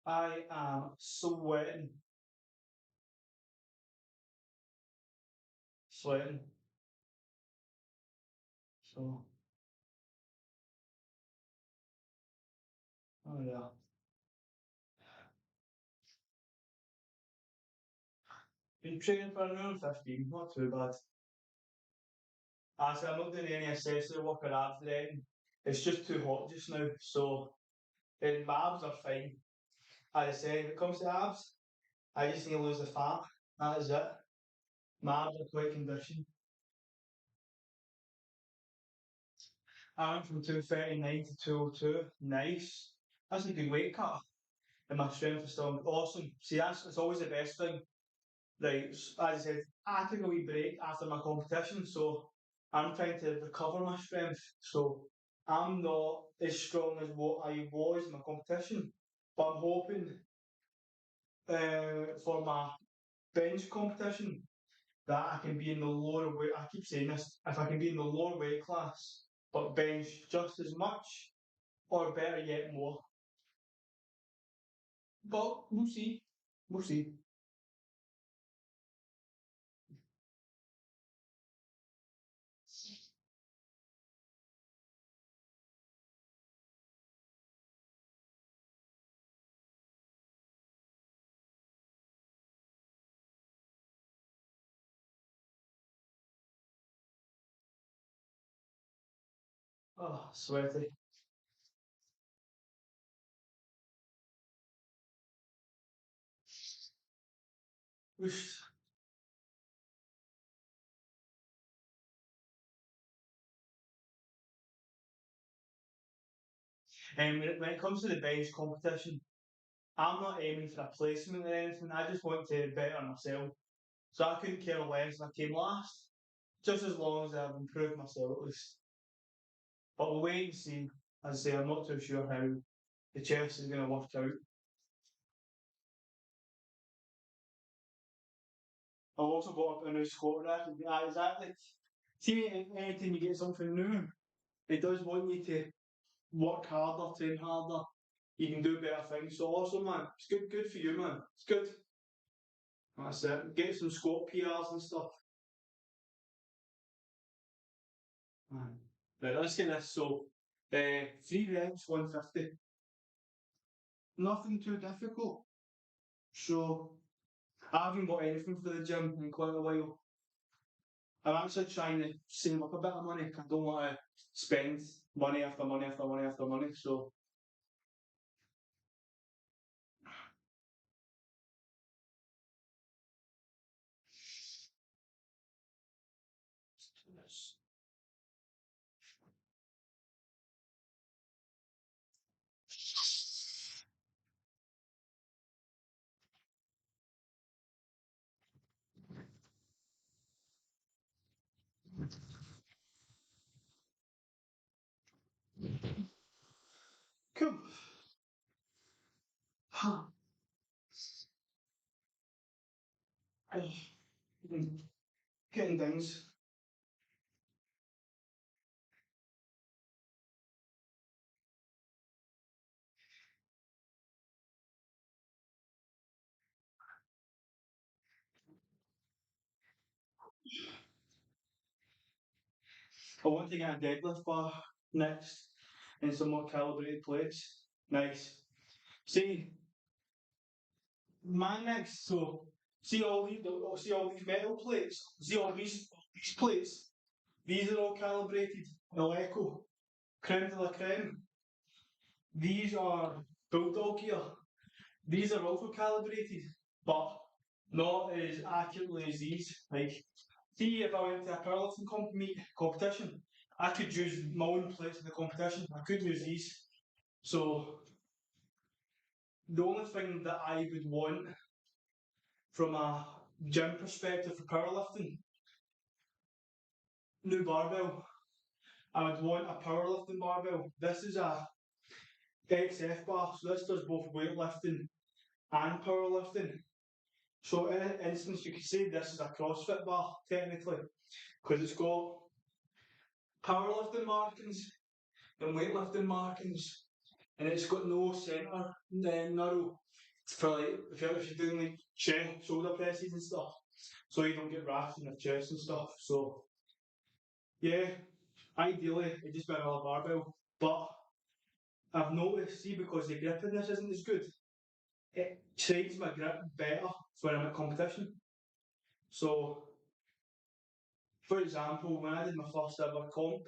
A: I am sweating. Sweating. So, oh yeah. Been training for an hour and 15, not too bad. Actually, I'm not doing any accessory work or abs training. It's just too hot just now. So, my abs are fine. As I said, when it comes to abs, I just need to lose the fat. That is it. My abs are quite conditioned. I went from 239 to 202. Nice. That's a good weight cut. And my strength is still awesome. See, that's always the best thing. Right, as I said, I took a wee break after my competition, so I'm trying to recover my strength. So I'm not as strong as what I was in my competition, but I'm hoping for my bench competition that I can be in the lower weight. I keep saying this: if I can be in the lower weight class, but bench just as much, or better yet, more. But we'll see. We'll see. Oh, sweaty. Oosh. When it comes to the bench competition, I'm not aiming for a placement or anything. I just want to better myself. So I couldn't care less if I came last, just as long as I've improved myself at least. But we'll wait and see. As I say, I'm not too sure how the chess is going to work out. I've also got a new squat rack. Yeah, exactly. See, anytime you get something new, it does want you to work harder, train harder. You can do better things. So awesome, man. It's good for you, man. It's good. That's it. Get some squat PRs and stuff. Man. Right, let's get this. So, 3 reps, 150. Nothing too difficult. So, I haven't got anything for the gym in quite a while. I'm actually trying to save up a bit of money. I don't want to spend money after money after money after money. So, cool. Getting things. I want to get a deadlift bar next in some more calibrated plates. Nice. See, my next, so see all these metal plates, see all these plates. These are all calibrated. Eleco, creme de la creme. These are bulldog gear. These are also calibrated, but not as accurately as these. Like, see if I went to a powerlifting competition, I could use my own plates in the competition. I could use these. So the only thing that I would want from a gym perspective for powerlifting, new barbell. I would want a powerlifting barbell. This is a XF bar, so this does both weightlifting and powerlifting. So in an instance, you could say this is a CrossFit bar technically, because it's got powerlifting markings and weightlifting markings, and it's got no centre narrow for like if you're doing like chest, shoulder presses and stuff, so you don't get rafts in your chest and stuff. So yeah, ideally it just be another barbell, but I've noticed, see, because the grip in this isn't as good, it trains my grip better when I'm at competition. So, for example, when I did my first ever comp,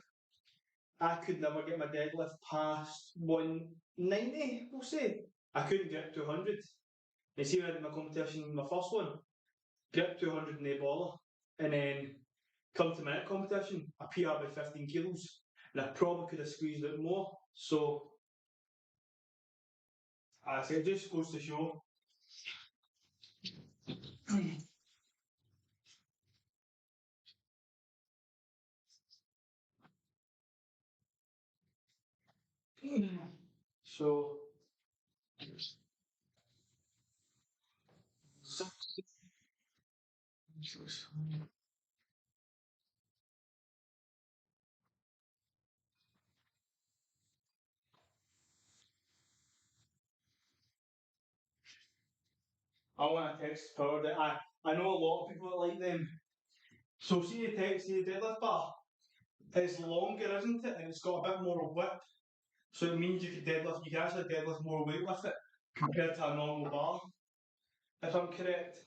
A: I could never get my deadlift past 190, we'll say. I couldn't get 200. And see, when I did my competition, my first one, get 200 in a baller. And then come to my next competition, I PR by 15 kilos. And I probably could have squeezed it more. So, I say it just goes to show. So, so I want a text power that I know a lot of people that like them. So see the text, see the deadlift bar? It's longer, isn't it? And it's got a bit more width. So it means you can actually deadlift more weight with it compared to a normal bar, if I'm correct.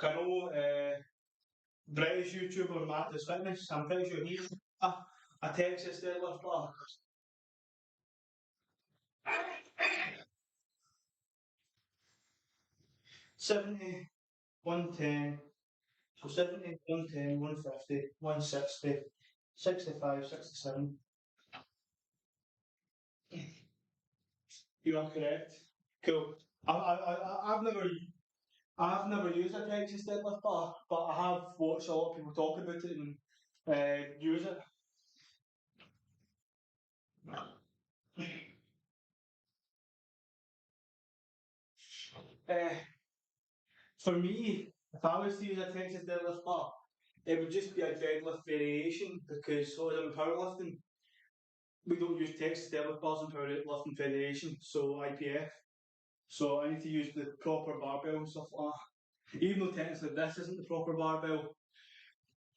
A: I know British YouTuber Marcus Fitness. I'm pretty sure he's a Texas deadlift bar. 70, 110. So 70, 110, 150, 160, 65, 67. You are correct. Cool. I've never used a Texas deadlift bar, but I have watched a lot of people talk about it and use it. Uh, for me, if I was to use a Texas deadlift bar, it would just be a deadlift variation because so as I'm powerlifting, we don't use Texas deadlift bars in powerlifting federation, so IPF. So I need to use the proper barbell and stuff like that. Even though technically this isn't the proper barbell,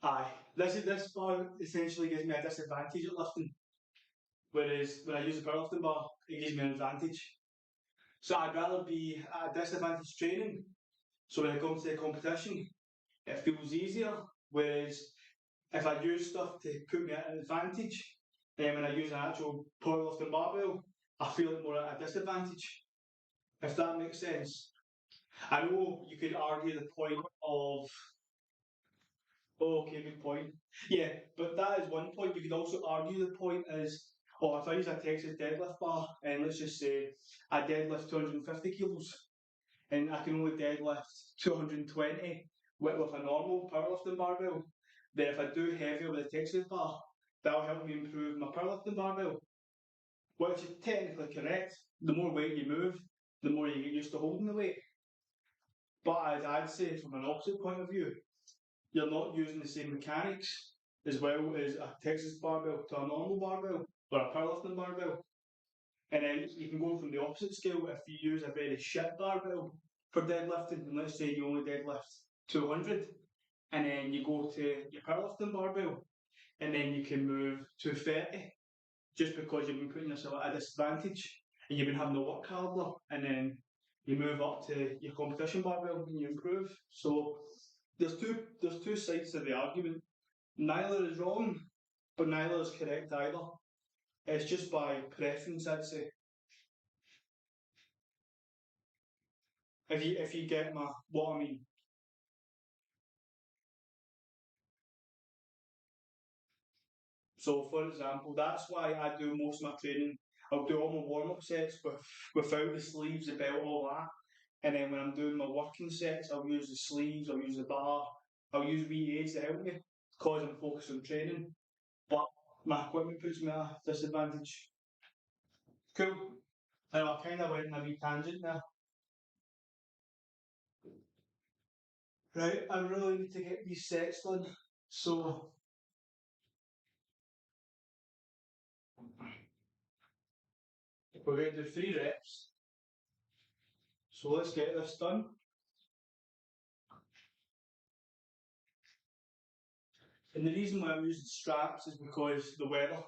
A: aye, this bar essentially gives me a disadvantage at lifting. Whereas when I use a powerlifting bar, it gives me an advantage. So I'd rather be at a disadvantage training. So when I come to the competition, it feels easier. Whereas if I use stuff to put me at an advantage, then when I use an actual powerlifting barbell, I feel like more at a disadvantage. If that makes sense. I know you could argue the point of, oh, okay, good point. Yeah, but that is one point. You could also argue the point is, oh, if I use a Texas deadlift bar and let's just say I deadlift 250 kilos and I can only deadlift 220 with a normal powerlifting barbell, then if I do heavier with a Texas bar, that'll help me improve my powerlifting barbell, which is technically correct. The more weight you move, the more you get used to holding the weight. But as I'd say, from an opposite point of view, you're not using the same mechanics as well as a Texas barbell to a normal barbell or a powerlifting barbell. And then you can go from the opposite scale if you use a very shit barbell for deadlifting, and let's say you only deadlift 200, and then you go to your powerlifting barbell, and then you can move to 30 just because you've been putting yourself at a disadvantage and you've been having to work harder, and then you move up to your competition barbell and you improve. So there's two sides to the argument. Neither is wrong, but neither is correct either. It's just by preference, I'd say. If you get my what I mean. So, for example, that's why I do most of my training. I'll do all my warm up sets without the sleeves, the belt, all that. And then when I'm doing my working sets, I'll use the sleeves, I'll use the bar, I'll use wee aids to help me because I'm focused on training. But my equipment puts me at a disadvantage. Cool. I know I kind of went in a wee tangent there. Right, I really need to get these sets done. So we're going to do 3 reps. So let's get this done. And the reason why I'm using straps is because the weather.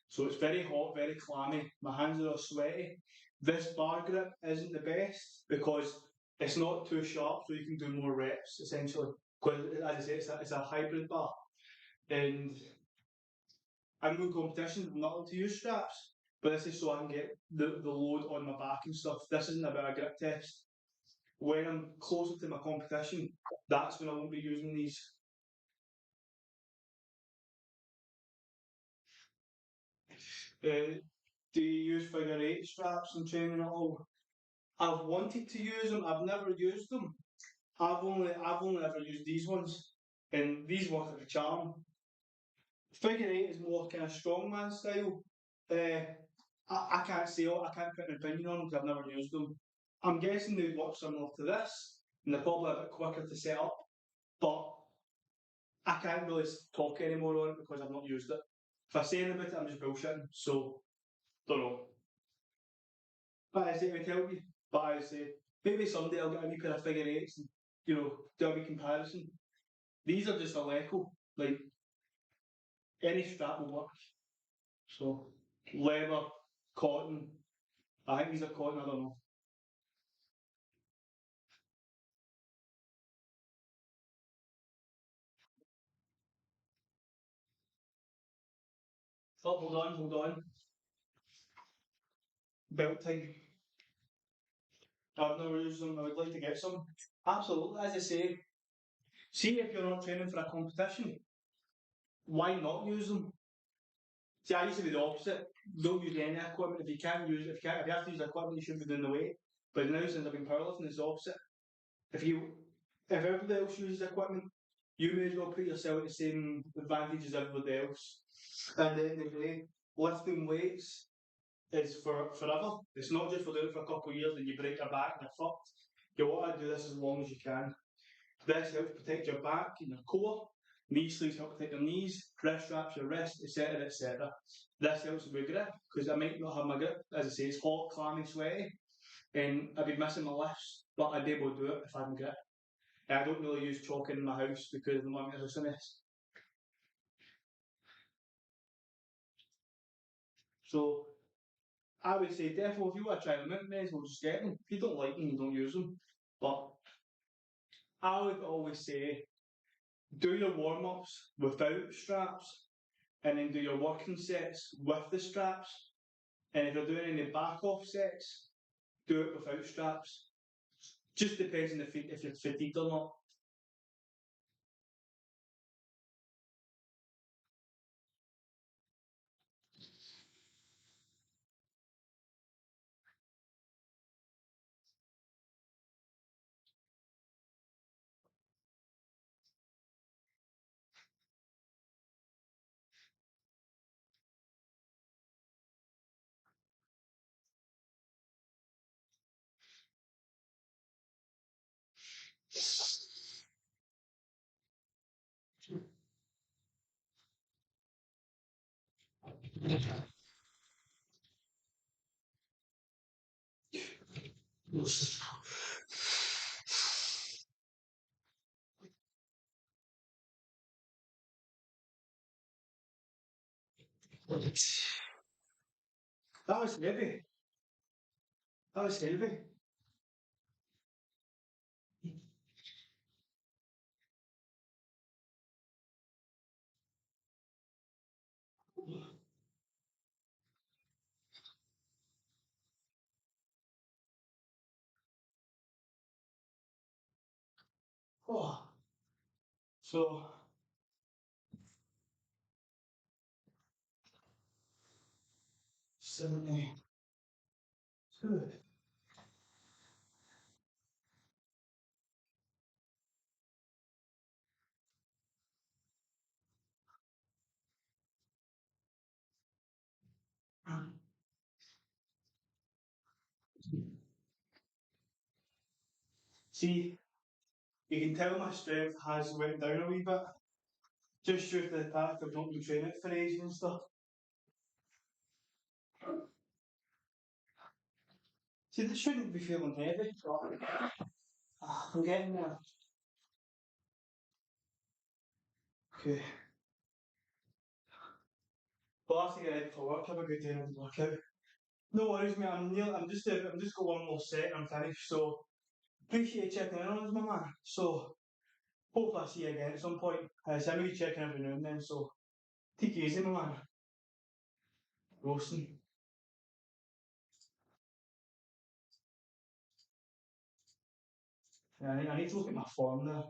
A: So it's very hot, very clammy. My hands are all sweaty. This bar grip isn't the best because it's not too sharp, so you can do more reps essentially. Because as I say, it's a hybrid bar, and I'm doing competitions. I'm not allowed to use straps, but this is so I can get the load on my back and stuff. This isn't about a grip test. When I'm closer to my competition, that's when I won't be using these. Uh, do you use figure eight straps in training at all? I've wanted to use them. I've never used them. I've only ever used these ones, and these work like a charm. Figure eight is more kind of strongman style. Uh, I can't say I can't put an opinion on them because I've never used them. I'm guessing they work similar to this, and they're probably a bit quicker to set up. But I can't really talk anymore on it because I've not used it. If I say anything about it, I'm just bullshitting. So don't know. But I say it would help you. But I say maybe someday I'll get a wee pair of figure eights and do a wee comparison. These are just a Leco. Like any strap will work. So leather, cotton. I think these are cotton. I don't know. Oh, hold on, hold on. Belt time. I've never used them. I would like to get some. Absolutely, as I say, see if you're not training for a competition, why not use them? See, I used to be the opposite. Don't use any equipment. If you can't use, if you have to use equipment, you shouldn't be doing the weight. But now since I've been powerlifting, it's the opposite. If you, if everybody else uses equipment, you may as well put yourself at the same advantage as everybody else. And at the end of the day, lifting weights is for forever. It's not just for doing it for a couple of years and you break your back and you're fucked. You want to do this as long as you can. This helps protect your back and your core. Knee sleeves help protect your knees, wrist straps, your wrist, etc. etc. This helps with grip because I might not have my grip. As I say, it's hot, clammy, sweaty, and I'd be missing my lifts, but I'd be able to do it if I had my grip. And I don't really use chalk in my house because the mum is a this. So I would say, therefore, if you want to try them out, may as well just get them. If you don't like them, you don't use them. But I would always say, do your warm ups without straps, and then do your working sets with the straps. And if you're doing any back off sets, do it without straps. Just depends on if you're fatigued or not. That was heavy. That was heavy. Oh. So 72. See, you can tell my strength has went down a wee bit, just due to the fact I've not been training for ages and stuff. See, this shouldn't be feeling heavy. I'm getting there. Okay. Well, I have to get ready for work. Have a good day and workout. No worries, mate. I'm just got one more set and I'm finished. So appreciate you checking in on us, my man. So hopefully I see you again at some point. So I'm gonna be checking every now and then. So take it easy, my man. Roasting. Yeah, I need to look at my form there.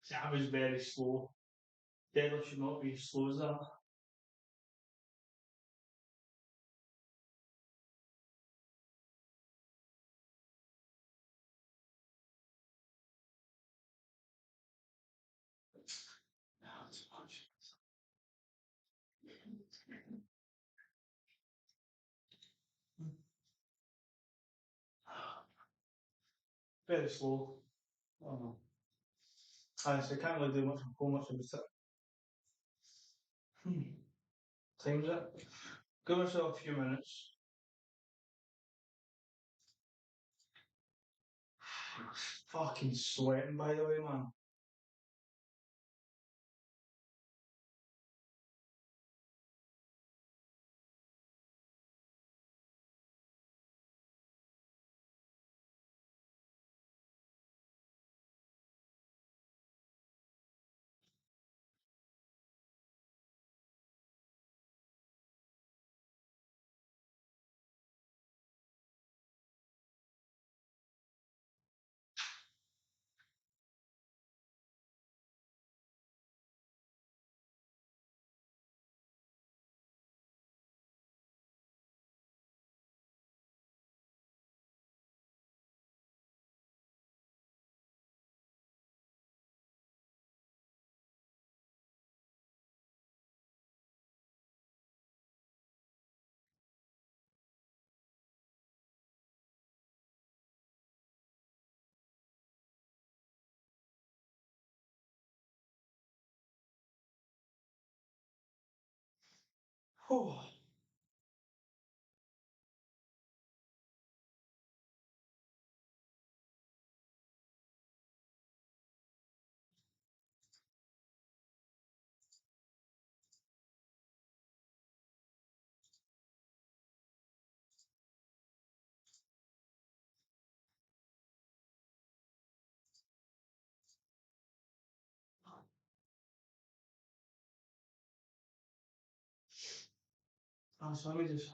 A: See, I was very slow. Deadlift should not be as slow as that. Very slow. Oh no. Honestly, I can't really do much or much about it. Hmm. Time's it. Give myself a few minutes. Fucking sweating, by the way, man. Oh, so let me just.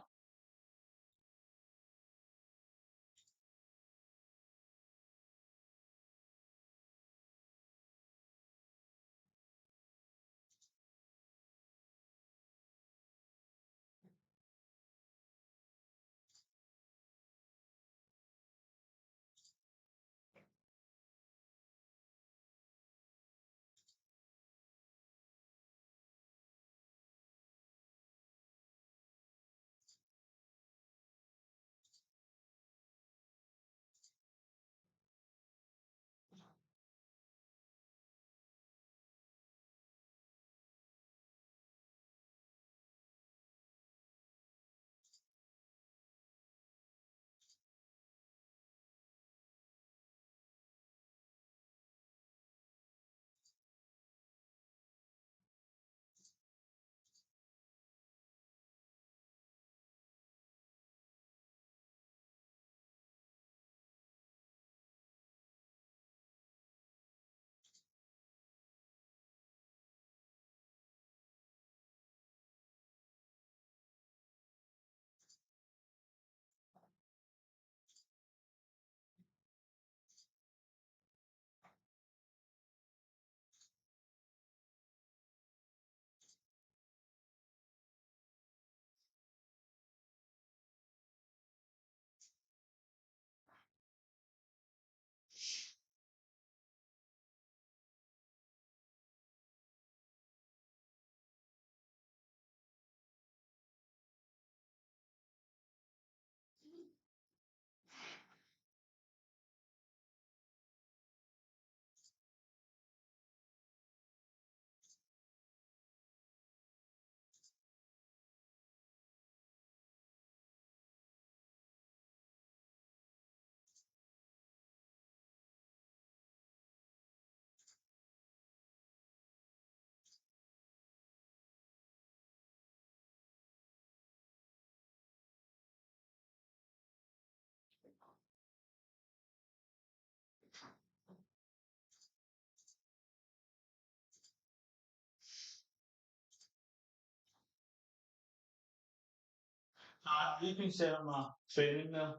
A: You can set up my training there.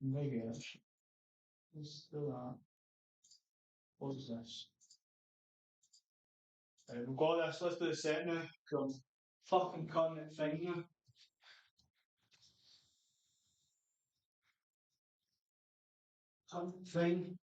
A: Maybe actually. Let's do that. What is this? Right, we've got this. Let's do the set now. Come. Fucking content thing now. Content thing.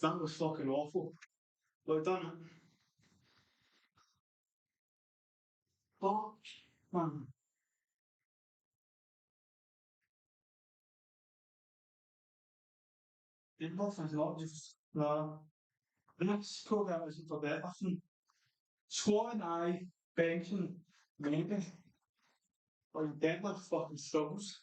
A: That was fucking awful. But done it. Fuck, man. Nothing's not just, nah. The next program isn't for deadlifting. Squatting, aye. Benching, maybe. Like deadlift fucking struggles.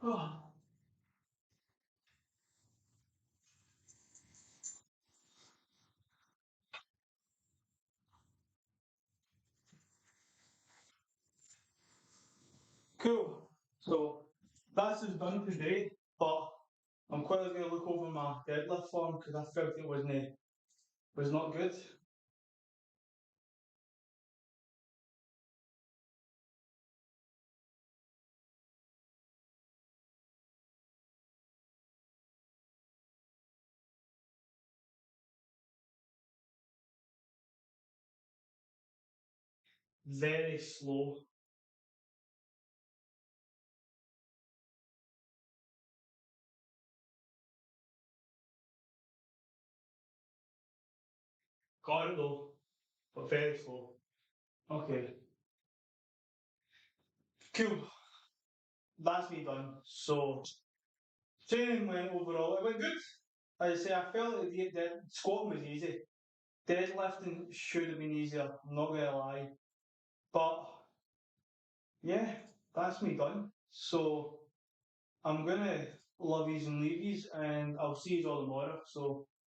A: Oh, cool. So that's us done today, but I'm quickly going to look over my deadlift form because I felt it was not good. Very slow. Got it though, but very slow. Okay, cool. That's me done. So training went overall. It went good. As I say, I felt like the squatting was easy. Deadlifting should have been easier. I'm not gonna lie, but yeah, that's me done. So I'm gonna love yous and leave yous, and I'll see you all tomorrow. So